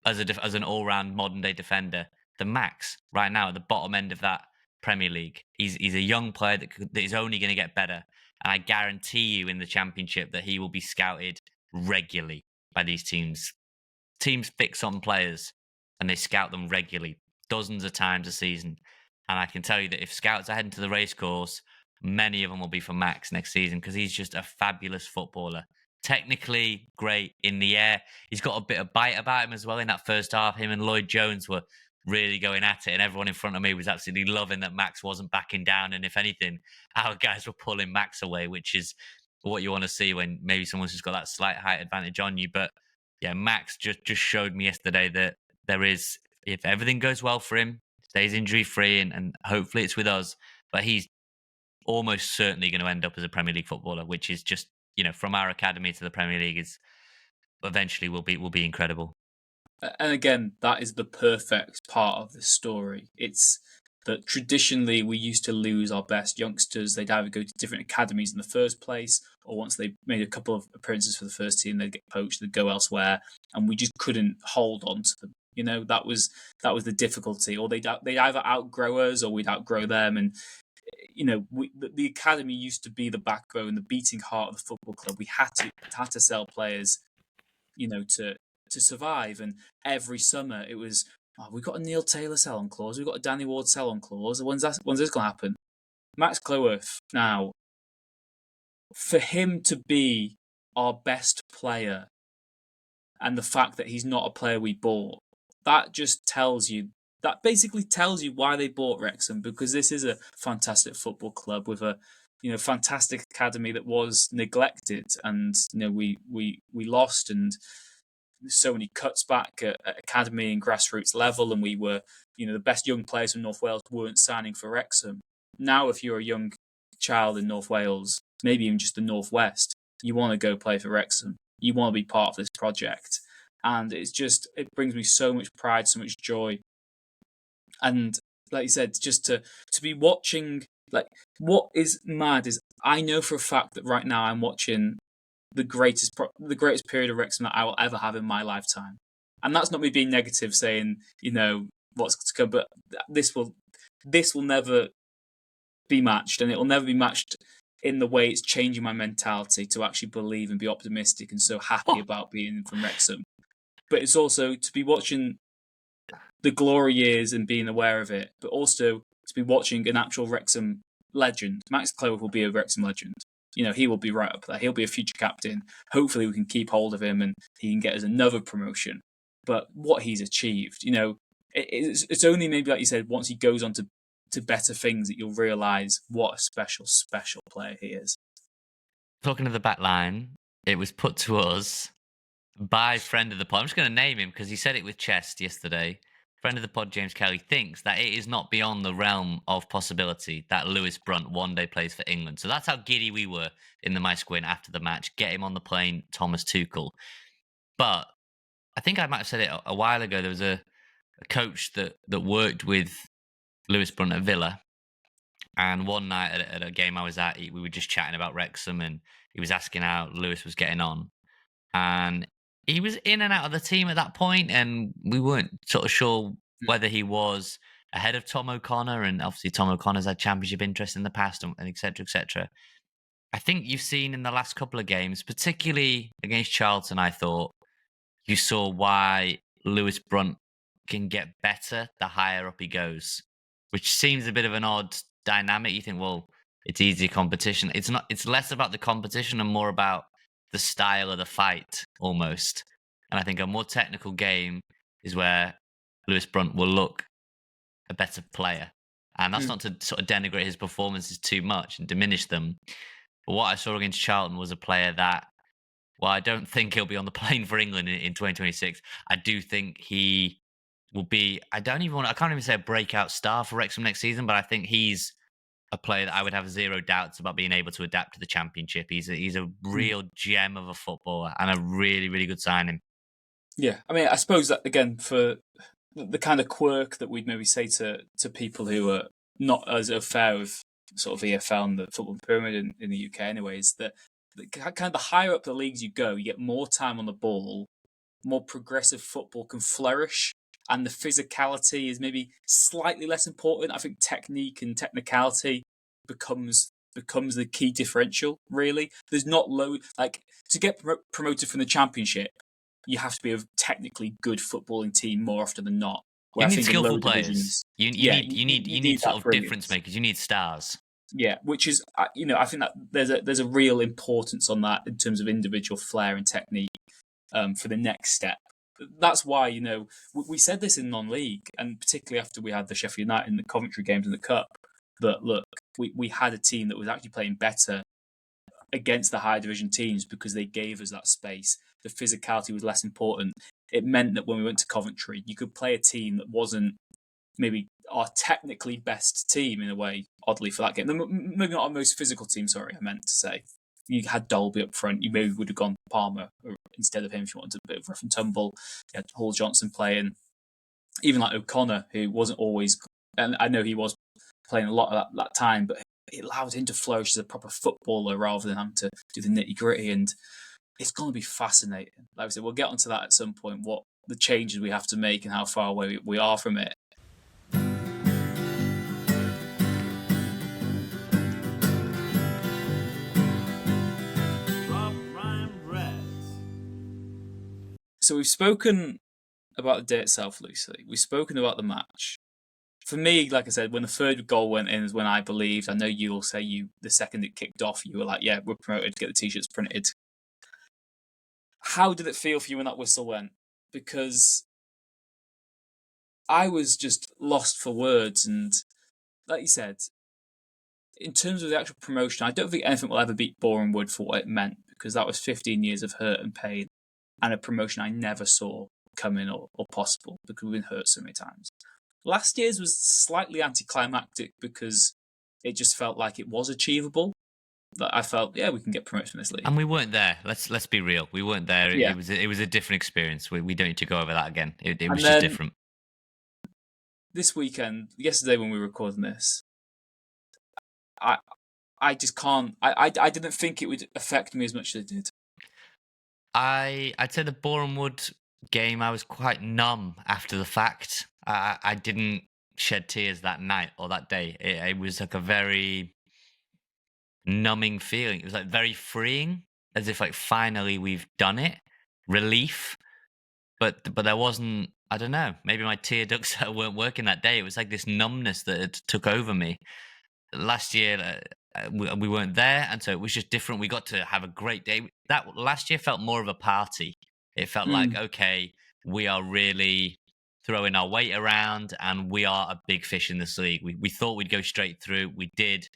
as an all-round modern-day defender than Max right now at the bottom end of that Premier League. He's a young player that is only going to get better. And I guarantee you in the Championship that he will be scouted regularly by these teams. Teams fix on players and they scout them regularly, dozens of times a season. And I can tell you that if scouts are heading to the racecourse, many of them will be for Max next season because he's just a fabulous footballer. Technically great in the air. He's got a bit of bite about him as well in that first half. Him and Lloyd Jones were really going at it, and everyone in front of me was absolutely loving that Max wasn't backing down. And if anything, our guys were pulling Max away, which is what you want to see when maybe someone's just got that slight height advantage on you. But yeah, Max just showed me yesterday that there is, if everything goes well for him, stays injury free, and hopefully it's with us, but he's almost certainly going to end up as a Premier League footballer, which is just, from our academy to the Premier League is eventually will be incredible. And again, that is the perfect part of this story. It's that traditionally we used to lose our best youngsters. They'd either go to different academies in the first place, or once they made a couple of appearances for the first team, they'd get poached, they'd go elsewhere, and we just couldn't hold on to them. That was the difficulty. Or they'd either outgrow us, or we'd outgrow them. And the academy used to be the backbone, the beating heart of the football club. We had to sell players, to survive. And every summer it was, we've got a Neil Taylor sell-on clause, we've got a Danny Ward sell-on clause. When's this going to happen? Max Cloworth, now, for him to be our best player, and the fact that he's not a player we bought, that basically tells you why they bought Wrexham, because this is a fantastic football club with a fantastic academy that was neglected, and we lost, and so many cuts back at academy and grassroots level, and we were the best young players from North Wales weren't signing for Wrexham. Now if you're a young child in North Wales, maybe even just the Northwest, you want to go play for Wrexham, you want to be part of this project, and it brings me so much pride, so much joy. And like you said, just to be watching, like, what is mad is I know for a fact that right now I'm watching the greatest period of Wrexham that I will ever have in my lifetime. And that's not me being negative, saying what's to come, but this will never be matched, and it will never be matched in the way it's changing my mentality to actually believe and be optimistic and so happy about being from Wrexham. But it's also to be watching the glory years and being aware of it, but also to be watching an actual Wrexham legend. Max Cloworth will be a Wrexham legend. He will be right up there. He'll be a future captain. Hopefully we can keep hold of him and he can get us another promotion. But what he's achieved, it's only maybe, like you said, once he goes on to better things that you'll realise what a special, special player he is. Talking of the back line, it was put to us by friend of the pod. I'm just going to name him because he said it with chest yesterday. Friend of the pod, James Kelly, thinks that it is not beyond the realm of possibility that Lewis Brunt one day plays for England. So that's how giddy we were in the Mice Squint after the match. Get him on the plane, Thomas Tuchel. But I think I might have said it a while ago. There was a coach that worked with Lewis Brunt at Villa. And one night at a game I was at, we were just chatting about Wrexham, and he was asking how Lewis was getting on. And he was in and out of the team at that point, and we weren't sort of sure whether he was. ahead of Tom O'Connor, and obviously Tom O'Connor's had championship interest in the past, and et cetera, et cetera. I think you've seen in the last couple of games, particularly against Charlton, I thought you saw why Lewis Brunt can get better the higher up he goes, which seems a bit of an odd dynamic. You think, well, it's easy competition. It's not. It's less about the competition and more about the style of the fight, almost. And I think a more technical game is where Lewis Brunt will look a better player. And that's not to sort of denigrate his performances too much and diminish them. But what I saw against Charlton was a player that, well, I don't think he'll be on the plane for England in 2026. I do think he will be, I can't even say a breakout star for Wrexham next season, but I think he's a player that I would have zero doubts about being able to adapt to the Championship. He's a real gem of a footballer and a really, really good signing. Yeah, I mean, I suppose that, again, for the kind of quirk that we'd maybe say to people who are not as aware of sort of EFL and the football pyramid in the UK anyway, is that kind of the higher up the leagues you go, you get more time on the ball, more progressive football can flourish, and the physicality is maybe slightly less important. I think technique and technicality becomes the key differential, really. There's not to get promoted from the Championship, you have to be a technically good footballing team more often than not. You need skillful players. You need sort of difference makers. You need stars. Yeah, which is, I think that there's a real importance on that in terms of individual flair and technique for the next step. That's why, we said this in non-league, and particularly after we had the Sheffield United and the Coventry games in the Cup, that look, we had a team that was actually playing better against the higher division teams because they gave us that space. The physicality was less important. It meant that when we went to Coventry, you could play a team that wasn't maybe our technically best team in a way, oddly, for that game. Maybe not our most physical team, sorry, I meant to say. You had Dolby up front. You maybe would have gone Palmer instead of him if you wanted a bit of rough and tumble. You had Hall Johnson playing. Even like O'Connor, who wasn't always... And I know he was playing a lot of that time, but it allowed him to flourish as a proper footballer rather than having to do the nitty-gritty. And it's going to be fascinating. Like I said, we'll get onto that at some point, what the changes we have to make and how far away we are from it. So we've spoken about the day itself loosely. We've spoken about the match. For me, like I said, when the third goal went in is when I believed. I know you'll say the second it kicked off, you were like, yeah, we're promoted, get the T-shirts printed. How did it feel for you when that whistle went? Because I was just lost for words. And like you said, in terms of the actual promotion, I don't think anything will ever beat Boreham Wood for what it meant, because that was 15 years of hurt and pain and a promotion I never saw coming or possible because we've been hurt so many times. Last year's was slightly anticlimactic because it just felt like it was achievable. That I felt, yeah, we can get promoted from this league. And we weren't there. Let's be real. We weren't there. Yeah. It was a different experience. We don't need to go over that again. It was just different. This weekend, yesterday when we were recording this, I just can't. I didn't think it would affect me as much as it did. I'd say the Boreham Wood game, I was quite numb after the fact. I didn't shed tears that night or that day. It was like a very numbing feeling. It was like very freeing, as if like finally we've done it. Relief. But there wasn't, I don't know, maybe my tear ducts weren't working that day. It was like this numbness that had took over me. Last year, we weren't there, and so it was just different. We got to have a great day. That last year felt more of a party. It felt like, okay, we are really throwing our weight around, and we are a big fish in this league. We thought we'd go straight through. We did.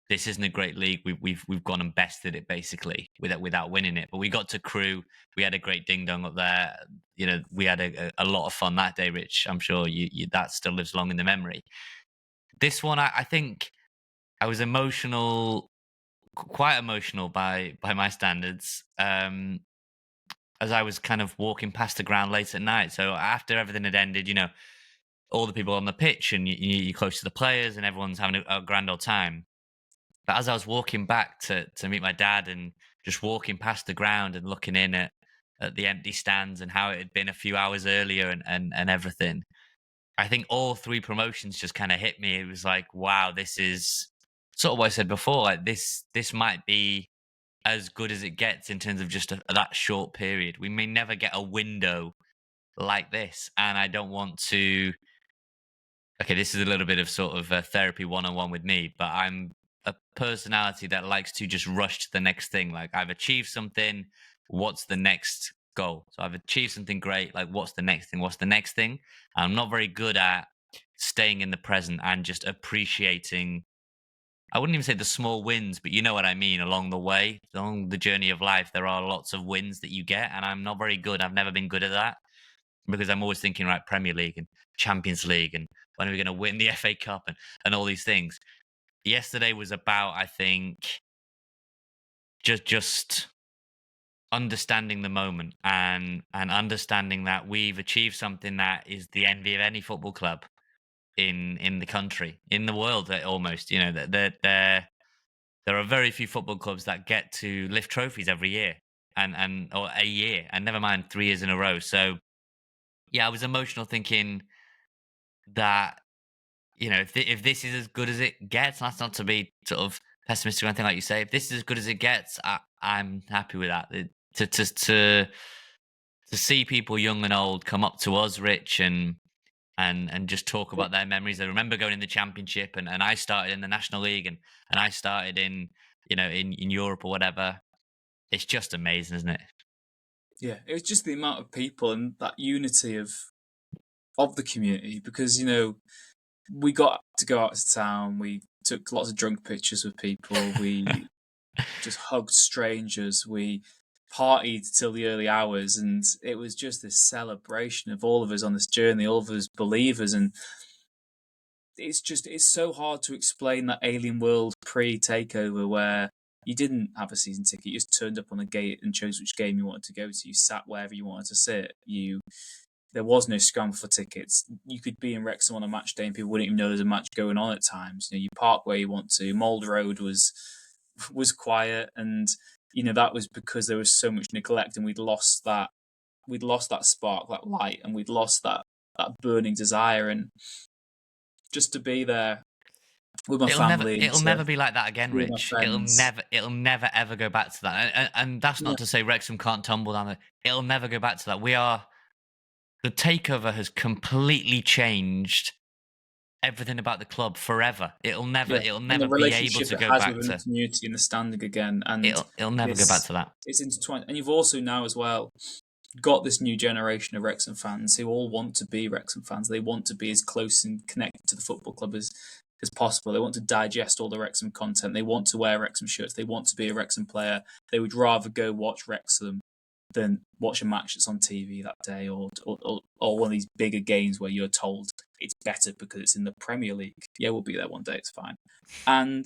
This isn't a great league. We've gone and bested it basically without winning it. But we got to Crewe. We had a great ding dong up there. We had a lot of fun that day, Rich. I'm sure you that still lives long in the memory. This one, I think. I was emotional, quite emotional by my standards, as I was kind of walking past the ground late at night. So after everything had ended, all the people on the pitch and you're close to the players and everyone's having a grand old time. But as I was walking back to meet my dad and just walking past the ground and looking in at the empty stands and how it had been a few hours earlier and everything, I think all 3 promotions just kind of hit me. It was like, wow, this is sort of what I said before. Like this might be as good as it gets in terms of just that short period. We may never get a window like this, and I don't want to. Okay, this is a little bit of sort of therapy 101 with me, but I'm a personality that likes to just rush to the next thing. Like I've achieved something, what's the next goal? So I've achieved something great, like what's the next thing? What's the next thing? I'm not very good at staying in the present and just appreciating. I wouldn't even say the small wins, but you know what I mean. Along the way, along the journey of life, there are lots of wins that you get, and I'm not very good. I've never been good at that because I'm always thinking, right, Premier League and Champions League, and when are we going to win the FA Cup and all these things. Yesterday was about, I think, just understanding the moment and understanding that we've achieved something that is the envy of any football club in the country, in the world, almost. You know, that there are very few football clubs that get to lift trophies every year and or a year, and never mind 3 years in a row. So yeah, I was emotional thinking that, you know, if this is as good as it gets, that's not to be sort of pessimistic or anything like you say. If this is as good as it gets, I'm happy with that. To see people young and old come up to us, Rich, and just talk about their memories. I remember going in the Championship, and I started in the National League, and I started in, you know, in Europe or whatever. It's just amazing, isn't it? Yeah, it was just the amount of people and that unity of the community, because you know we got to go out to town, we took lots of drunk pictures with people, we just hugged strangers, we partied till the early hours, and it was just this celebration of all of us on this journey, all of us believers. And it's so hard to explain that alien world pre-takeover where you didn't have a season ticket, you just turned up on a gate and chose which game you wanted to go to, you sat wherever you wanted to sit, there was no scramble for tickets. You could be in Wrexham on a match day and people wouldn't even know there's a match going on at times. You know, you park where you want to. Mould Road was quiet, and you know that was because there was so much neglect, and we'd lost that spark, that light, and we'd lost that burning desire. And just to be there with my family, It'll never be like that again, be with my Rich. friends. It'll never ever go back to that. And that's not to say Wrexham can't tumble down. It'll never go back to that. The takeover has completely changed everything about the club forever. It'll never And the be able relationship to it go has back within the to. community and the standing again, and It'll never go back to that. It's intertwined. And you've also now as well got this new generation of Wrexham fans who all want to be Wrexham fans. They want to be as close and connected to the football club as possible. They want to digest all the Wrexham content. They want to wear Wrexham shirts. They want to be a Wrexham player. They would rather go watch Wrexham than watch a match that's on TV that day, or one of these bigger games where you're told it's better because it's in the Premier League. Yeah, we'll be there one day. It's fine. And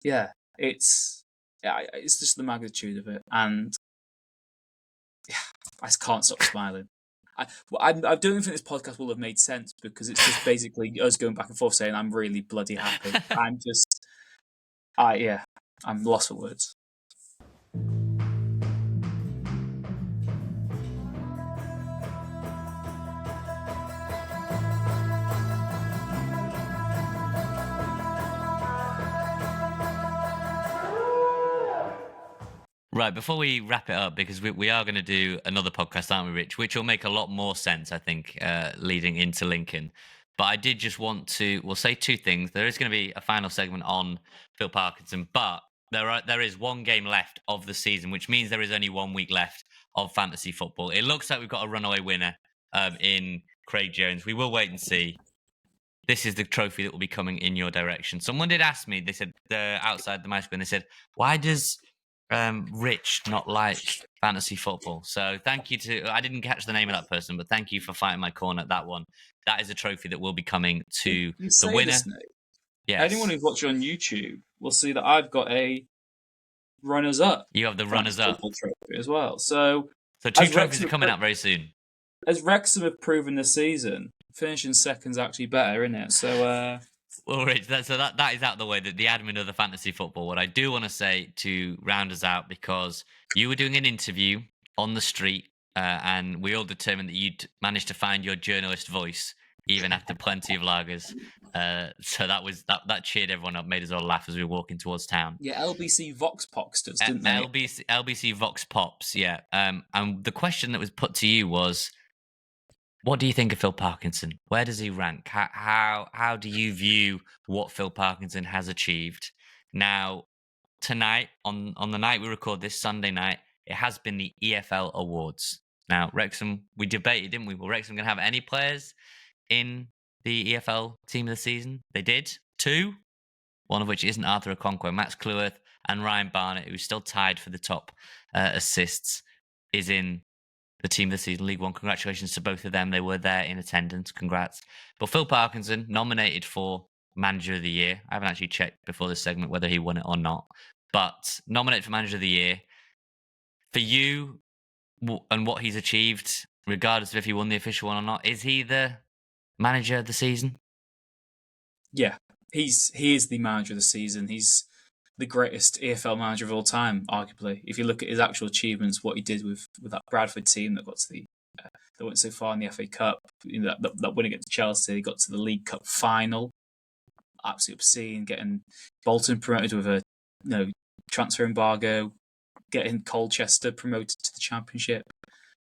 yeah, it's just the magnitude of it, and yeah, I just can't stop smiling. I don't think this podcast will have made sense because it's just basically us going back and forth saying I'm really bloody happy. I'm lost for words. Right, before we wrap it up, because we are going to do another podcast, aren't we, Rich? Which will make a lot more sense, I think, leading into Lincoln. But I did just want to, we'll say 2 things. There is going to be a final segment on Phil Parkinson, but there is 1 game left of the season, which means there is only 1 week left of fantasy football. It looks like we've got a runaway winner in Craig Jones. We will wait and see. This is the trophy that will be coming in your direction. Someone did ask me, they said, outside the microphone, they said, why does Rich not like fantasy football? So thank you I didn't catch the name of that person, but thank you for fighting my corner at that one. That is a trophy that will be coming to the winner. Yes. Anyone who's watching on YouTube will see that I've got a runners-up. You have the runners-up trophy as well. So 2 trophies are coming out very soon. As Wrexham have proven this season, finishing second's actually better, isn't it? So well, Rich, that is out of the way, that the admin of the fantasy football. What I do want to say to round us out, because you were doing an interview on the street, and we all determined that you'd managed to find your journalist voice even after plenty of lagers. So that cheered everyone up, made us all laugh as we were walking towards town. Yeah, LBC Vox Pox does, didn't they? LBC Vox Pops, yeah. And the question that was put to you was, what do you think of Phil Parkinson? Where does he rank? How do you view what Phil Parkinson has achieved? Now, tonight, on the night we record this, Sunday night, it has been the EFL Awards. Now, Wrexham, we debated, didn't we? Will Wrexham going to have any players in the EFL team of the season? They did. 2, one of which isn't Arthur Okonkwo. Max Cleworth and Ryan Barnett, who's still tied for the top assists, is in the team of the season, League One. Congratulations to both of them. They were there in attendance. Congrats. But Phil Parkinson, nominated for Manager of the Year. I haven't actually checked before this segment whether he won it or not. But nominated for Manager of the Year. For you and what he's achieved, regardless of if he won the official one or not, is he the Manager of the season? Yeah, he is the Manager of the season. He's the greatest EFL manager of all time, arguably. If you look at his actual achievements, what he did with that Bradford team that got to that went so far in the FA Cup, that win against Chelsea, got to the League Cup final, absolutely obscene. Getting Bolton promoted with a transfer embargo, getting Colchester promoted to the Championship.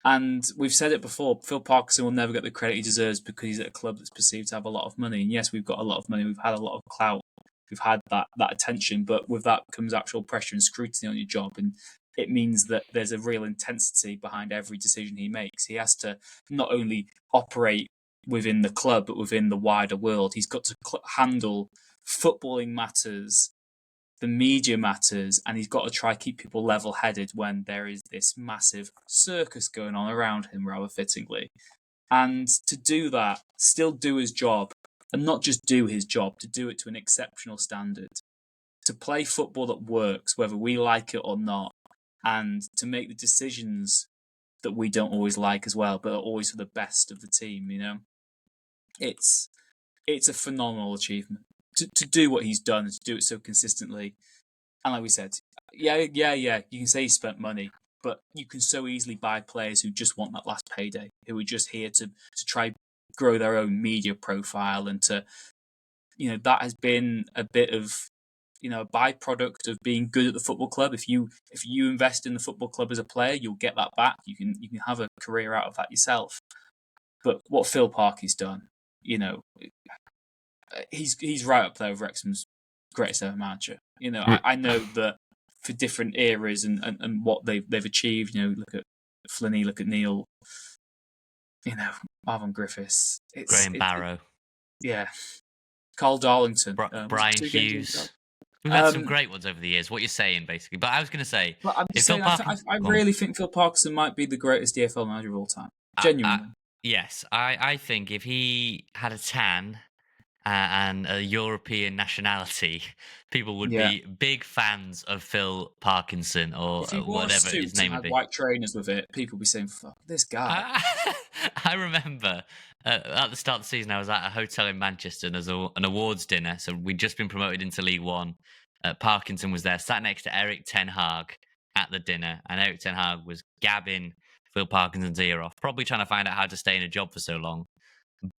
And we've said it before, Phil Parkinson will never get the credit he deserves because he's at a club that's perceived to have a lot of money. And yes, we've got a lot of money, we've had a lot of clout, we've had that attention, but with that comes actual pressure and scrutiny on your job. And it means that there's a real intensity behind every decision he makes. He has to not only operate within the club, but within the wider world. He's got to handle footballing matters, the media matters, and he's got to try keep people level-headed when there is this massive circus going on around him, rather fittingly. And to do that, still do his job, and not just do his job, to do it to an exceptional standard, to play football that works, whether we like it or not, and to make the decisions that we don't always like as well, but are always for the best of the team, It's a phenomenal achievement. To do what he's done, to do it so consistently. And like we said, yeah, you can say he spent money, but you can so easily buy players who just want that last payday, who are just here to try grow their own media profile, and to, that has been a bit of, a byproduct of being good at the football club. If you invest in the football club as a player, you'll get that back. You can have a career out of that yourself. But what Phil Parky's done, he's right up there with Wrexham's greatest ever manager. I know that for different eras and what they've achieved, look at Flinney, look at Neil, Marvin Griffiths, Graham Barrow, Carl Darlington, Brian Hughes. We've had some great ones over the years. What you're saying, basically, but I was going to say, I really think Phil Parkinson might be the greatest EFL manager of all time. Genuinely, yes, I think if he had a tan and a European nationality, people would be big fans of Phil Parkinson, or whatever his name would be. White trainers with it, people would be saying, "Fuck this guy." I remember at the start of the season, I was at a hotel in Manchester, and there's an awards dinner. So we'd just been promoted into League One. Parkinson was there, sat next to Eric Ten Hag at the dinner, and Eric Ten Hag was gabbing Phil Parkinson's ear off, probably trying to find out how to stay in a job for so long.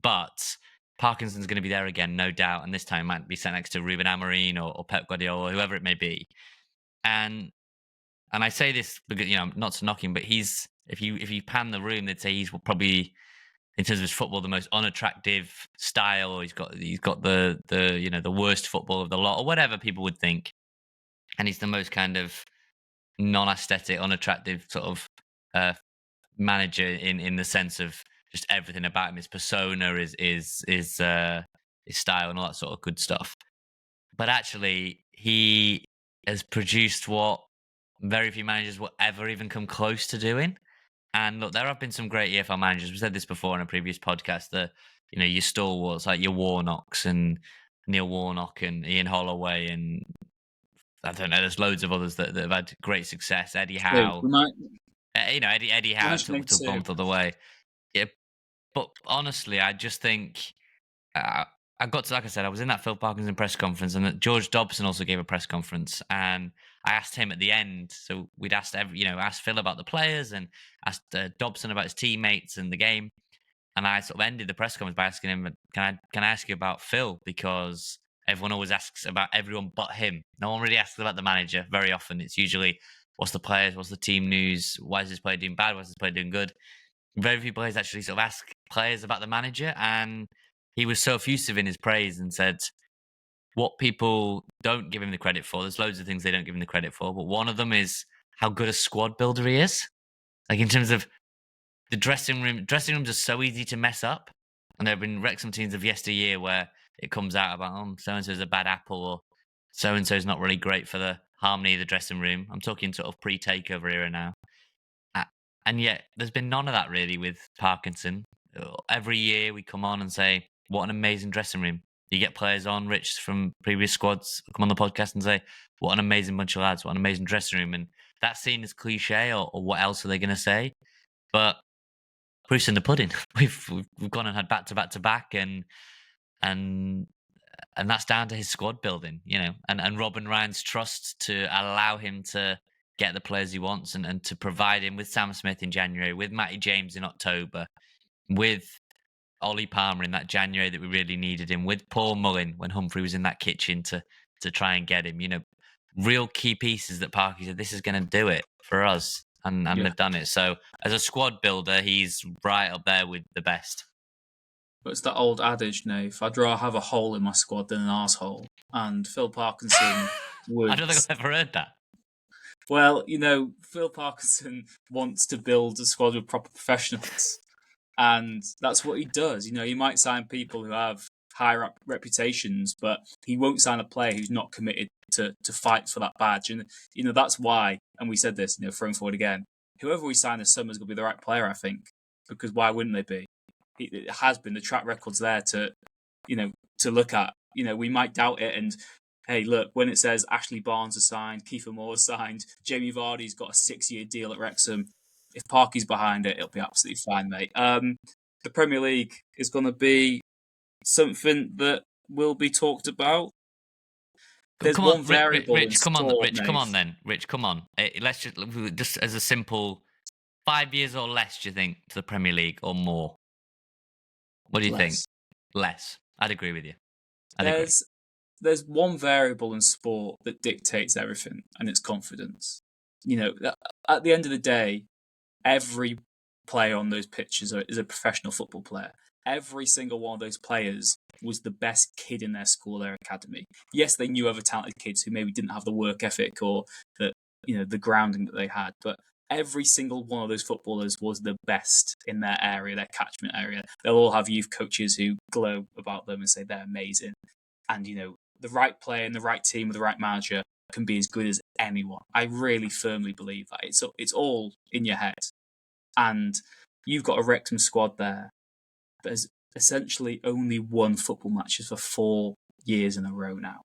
But Parkinson's going to be there again, no doubt, and this time might be sat next to Ruben Amorim or Pep Guardiola, or whoever it may be. And I say this because, not to knock him, but he's, if you pan the room, they'd say he's probably, in terms of his football, the most unattractive style, or he's got the worst football of the lot, or whatever people would think. And he's the most kind of non-aesthetic, unattractive sort of manager in the sense of just everything about him, his persona, his style, and all that sort of good stuff. But actually, he has produced what very few managers will ever even come close to doing. And look, there have been some great EFL managers. We said this before in a previous podcast. Your stalwarts like your Warnocks and Neil Warnock and Ian Holloway, and I don't know. There's loads of others that have had great success. Eddie Howe, Eddie Howe took bump of the way. Yeah, but honestly, I just think I got to, like I said, I was in that Phil Parkinson press conference, and that George Dobson also gave a press conference, and I asked him at the end. So we'd asked Phil about the players and asked Dobson about his teammates and the game. And I sort of ended the press conference by asking him, can I ask you about Phil? Because everyone always asks about everyone but him. No one really asks about the manager very often. It's usually, what's the players? What's the team news? Why is this player doing bad? Why is this player doing good? Very few players actually sort of ask players about the manager. And he was so effusive in his praise and said what people don't give him the credit for. There's loads of things they don't give him the credit for. But one of them is how good a squad builder he is. Like in terms of the dressing rooms are so easy to mess up. And there have been Wrexham teams of yesteryear where it comes out about, so-and-so's a bad apple, or so-and-so's not really great for the harmony of the dressing room. I'm talking sort of pre-takeover era now. And yet there's been none of that really with Parkinson. Every year we come on and say, what an amazing dressing room. You get players on, Rich, from previous squads, come on the podcast and say, what an amazing bunch of lads, what an amazing dressing room. And that's seen as cliche, or what else are they going to say? But proof's in the pudding. We've gone and had back to back to back, and that's down to his squad building, and Rob and Ryan's trust to allow him to get the players he wants, and to provide him with Sam Smith in January, with Matty James in October, with Ollie Palmer in that January that we really needed him, with Paul Mullin when Humphrey was in that kitchen to try and get him. Real key pieces that Parky said, this is going to do it for us. And they've done it. So as a squad builder, he's right up there with the best. But it's that old adage, Nave. I'd rather have a hole in my squad than an arsehole. And Phil Parkinson would... I don't think I've ever heard that. Well, Phil Parkinson wants to build a squad with proper professionals. And that's what he does. He might sign people who have high reputations, but he won't sign a player who's not committed to fight for that badge. And, that's why, and we said this, thrown forward again, whoever we sign this summer is going to be the right player, I think, because why wouldn't they be? It has been, the track record's there to look at. We might doubt it, and hey, look, when it says Ashley Barnes is signed, Kiefer Moore's signed, Jamie Vardy's got a 6-year deal at Wrexham, if Parky's behind it, it'll be absolutely fine, mate. The Premier League is going to be something that will be talked about. There's come one on, variable. Rich, come on, sport, Rich, Nave. come on then. Rich, come on. Let's just as a simple 5 years or less, do you think, to the Premier League, or more? What do you think? Less. I'd agree with you. There's one variable in sport that dictates everything, and it's confidence. At the end of the day, every player on those pitches is a professional football player. Every single one of those players was the best kid in their school, their academy. Yes, they knew other talented kids who maybe didn't have the work ethic or the grounding that they had, but every single one of those footballers was the best in their area, their catchment area. They'll all have youth coaches who glow about them and say they're amazing. And, the right player and the right team with the right manager can be as good as anyone. I really firmly believe that. It's all in your head. And you've got a Wrexham squad there that has essentially only won football matches for 4 years in a row now.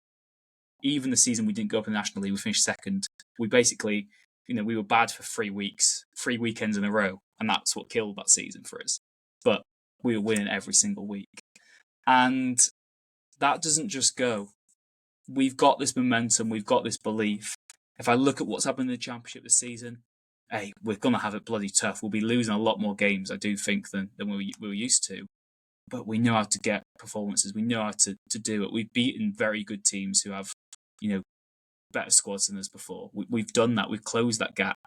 Even the season we didn't go up in the National League, we finished second. We basically, we were bad for 3 weeks, 3 weekends in a row, and that's what killed that season for us. But we were winning every single week. And that doesn't just go. We've got this momentum, we've got this belief. If I look at what's happened in the Championship this season, hey, we're going to have it bloody tough. We'll be losing a lot more games, I do think, than we were used to. But we know how to get performances. We know how to do it. We've beaten very good teams who have, better squads than us before. We've done that. We've closed that gap.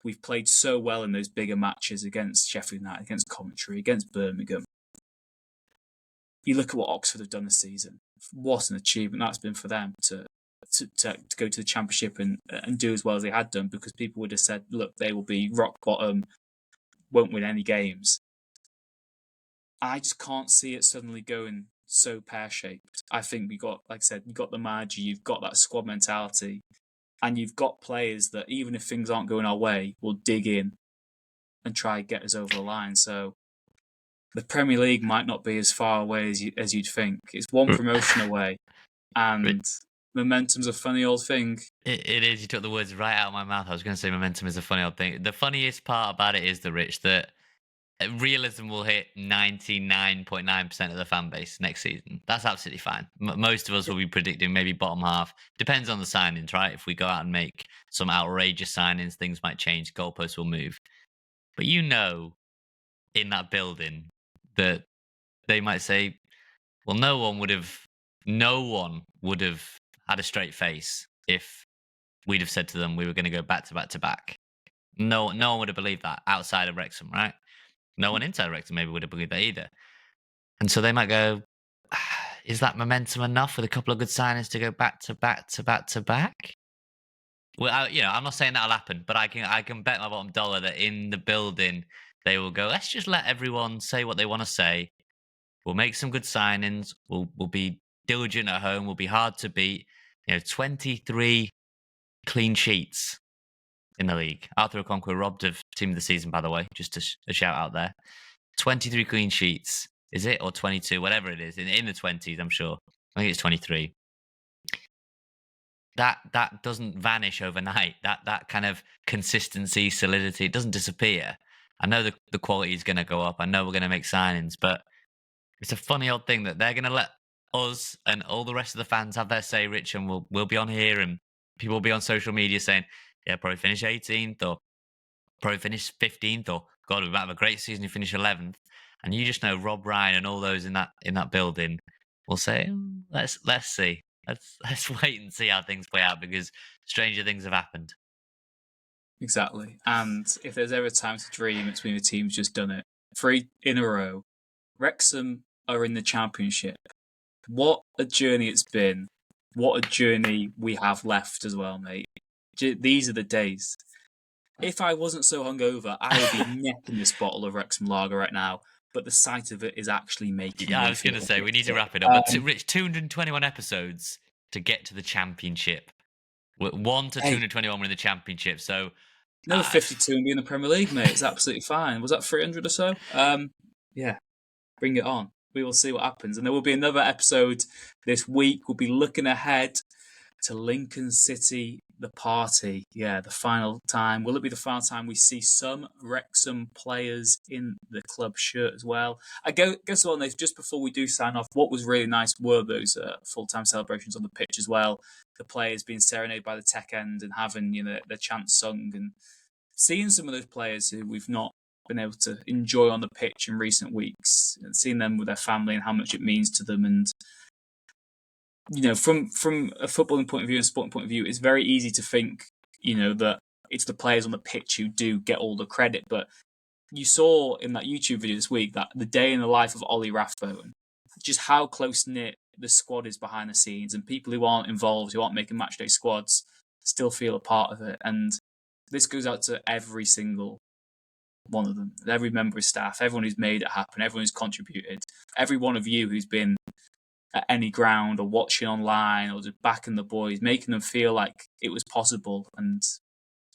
We've played so well in those bigger matches against Sheffield United, against Coventry, against Birmingham. You look at what Oxford have done this season. What an achievement that's been for them to go to the Championship and do as well as they had done, because people would have said, look, they will be rock bottom, won't win any games. I just can't see it suddenly going so pear-shaped. I think you've got the manager, you've got that squad mentality, and you've got players that, even if things aren't going our way, will dig in and try and get us over the line. So the Premier League might not be as far away as you'd think. It's one promotion away, and momentum's a funny old thing. It is. You took the words right out of my mouth. I was going to say momentum is a funny old thing. The funniest part about it is, that realism will hit 99.9% of the fan base next season. That's absolutely fine. Most of us will be predicting maybe bottom half. Depends on the signings, right? If we go out and make some outrageous signings, things might change. Goalposts will move. But in that building, that they might say, well, no one would have had a straight face if we'd have said to them we were going to go back to back to back. No one would have believed that outside of Wrexham, right? No one inside Wrexham maybe would have believed that either. And so they might go, is that momentum enough with a couple of good signings to go back to back to back to back? Well, I'm not saying that'll happen, but I can bet my bottom dollar that in the building they will go, let's just let everyone say what they want to say. We'll make some good signings. We'll be diligent at home. We'll be hard to beat. 23 clean sheets in the league. Arthur Okonkwo robbed of team of the season, by the way, just a shout out there. 23 clean sheets, is it? Or 22, whatever it is, in the 20s, I'm sure. I think it's 23. That doesn't vanish overnight. That kind of consistency, solidity, it doesn't disappear. I know the quality is going to go up. I know we're going to make signings, but it's a funny old thing that they're going to let us and all the rest of the fans have their say, Rich, and we'll be on here and people will be on social media saying, yeah, probably finish 18th or probably finish 15th or God, we might have a great season, you finish 11th. And you just know Rob Ryan and all those in that building will say, let's see. Let's wait and see how things play out because stranger things have happened. Exactly. And if there's ever time to dream, it's when the team's just done it. 3 in a row. Wrexham are in the Championship. What a journey it's been. What a journey we have left as well, mate. These are the days. If I wasn't so hungover, I would be necking this bottle of Wrexham lager right now. But the sight of it is actually making. Yeah, I was going to say we need to wrap it up. But Rich, 221 episodes to get to the Championship. 1 to 221 were in the Championship. So another 52 and be in the Premier League, mate. It's absolutely fine. Was that 300 or so? Yeah, bring it on. We will see what happens, and there will be another episode this week. We'll be looking ahead to Lincoln City, the party. Yeah, the final time. Will it be the final time we see some Wrexham players in the club shirt as well? I guess well, Nathan, just before we do sign off, what was really nice were those full-time celebrations on the pitch as well. The players being serenaded by the tech end and having their chants sung, and seeing some of those players who we've not been able to enjoy on the pitch in recent weeks, and seeing them with their family and how much it means to them. And from a footballing point of view and sporting point of view, it's very easy to think, that it's the players on the pitch who do get all the credit. But you saw in that YouTube video this week that the day in the life of Ollie Rathbone, just how close-knit the squad is behind the scenes, and people who aren't involved, who aren't making matchday squads, still feel a part of it. And this goes out to every single one of them, every member of staff, everyone who's made it happen, everyone who's contributed, every one of you who's been at any ground or watching online or just backing the boys, making them feel like it was possible. And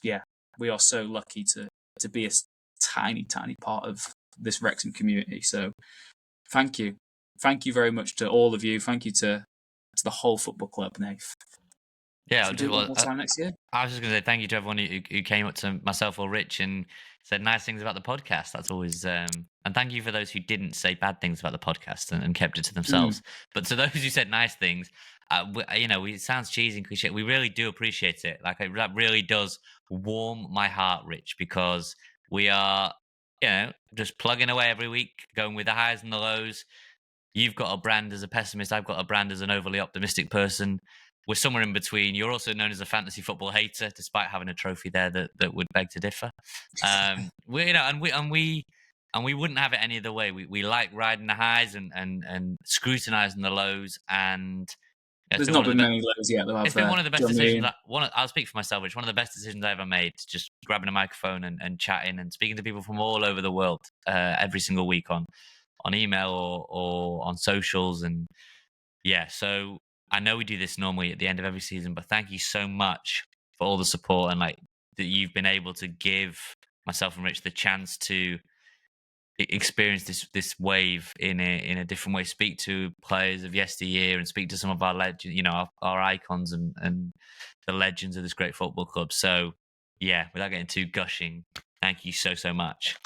yeah, we are so lucky to be a tiny part of this Wrexham community. So thank you very much to all of you. Thank you to the whole football club, Nath. Yeah, do it one more time next year. I was just going to say thank you to everyone who came up to myself or Rich and said nice things about the podcast. That's always and thank you for those who didn't say bad things about the podcast and kept it to themselves. But to those who said nice things, it sounds cheesy and cliche. We really do appreciate it. Like that really does warm my heart, Rich, because we are just plugging away every week, going with the highs and the lows. You've got a brand as a pessimist. I've got a brand as an overly optimistic person. We're somewhere in between. You're also known as a fantasy football hater, despite having a trophy there that would beg to differ. We wouldn't have it any other way. We like riding the highs and scrutinizing the lows. And there's not been many lows yet, though. It's been one of the best decisions. I'll speak for myself. It's one of the best decisions I ever made. Just grabbing a microphone and chatting and speaking to people from all over the world every single week on email or on socials. And yeah, so I know we do this normally at the end of every season, but thank you so much for all the support and that you've been able to give myself and Rich the chance to experience this wave in a different way. Speak to players of yesteryear and speak to some of our legends, our icons and the legends of this great football club. So yeah, without getting too gushing, thank you so much.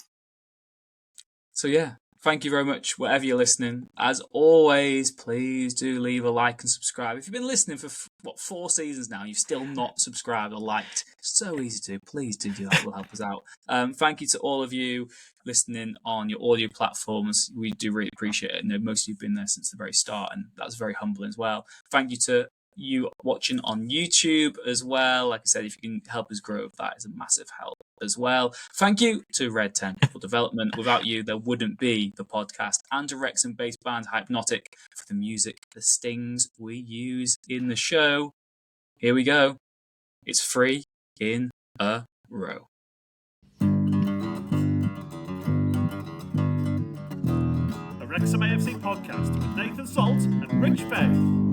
So yeah, Thank you very much, wherever you're listening. As always, please do leave a like and subscribe. If you've been listening for, 4 seasons now, you've still not subscribed or liked, so easy to do. Please do that. It will help us out. Thank you to all of you listening on your audio platforms. We do really appreciate it. I know most of you have been there since the very start, and that's very humbling as well. Thank you to you watching on YouTube as well. Like I said, if you can help us grow, that is a massive help as well. Thank you to Red 10 People Development. Without you, there wouldn't be the podcast, and to Wrexham-based band Hypnotic for the music, the stings we use in the show. Here we go. It's 3 in a row. The Wrexham AFC podcast with Nathan Salt and Rich Bay.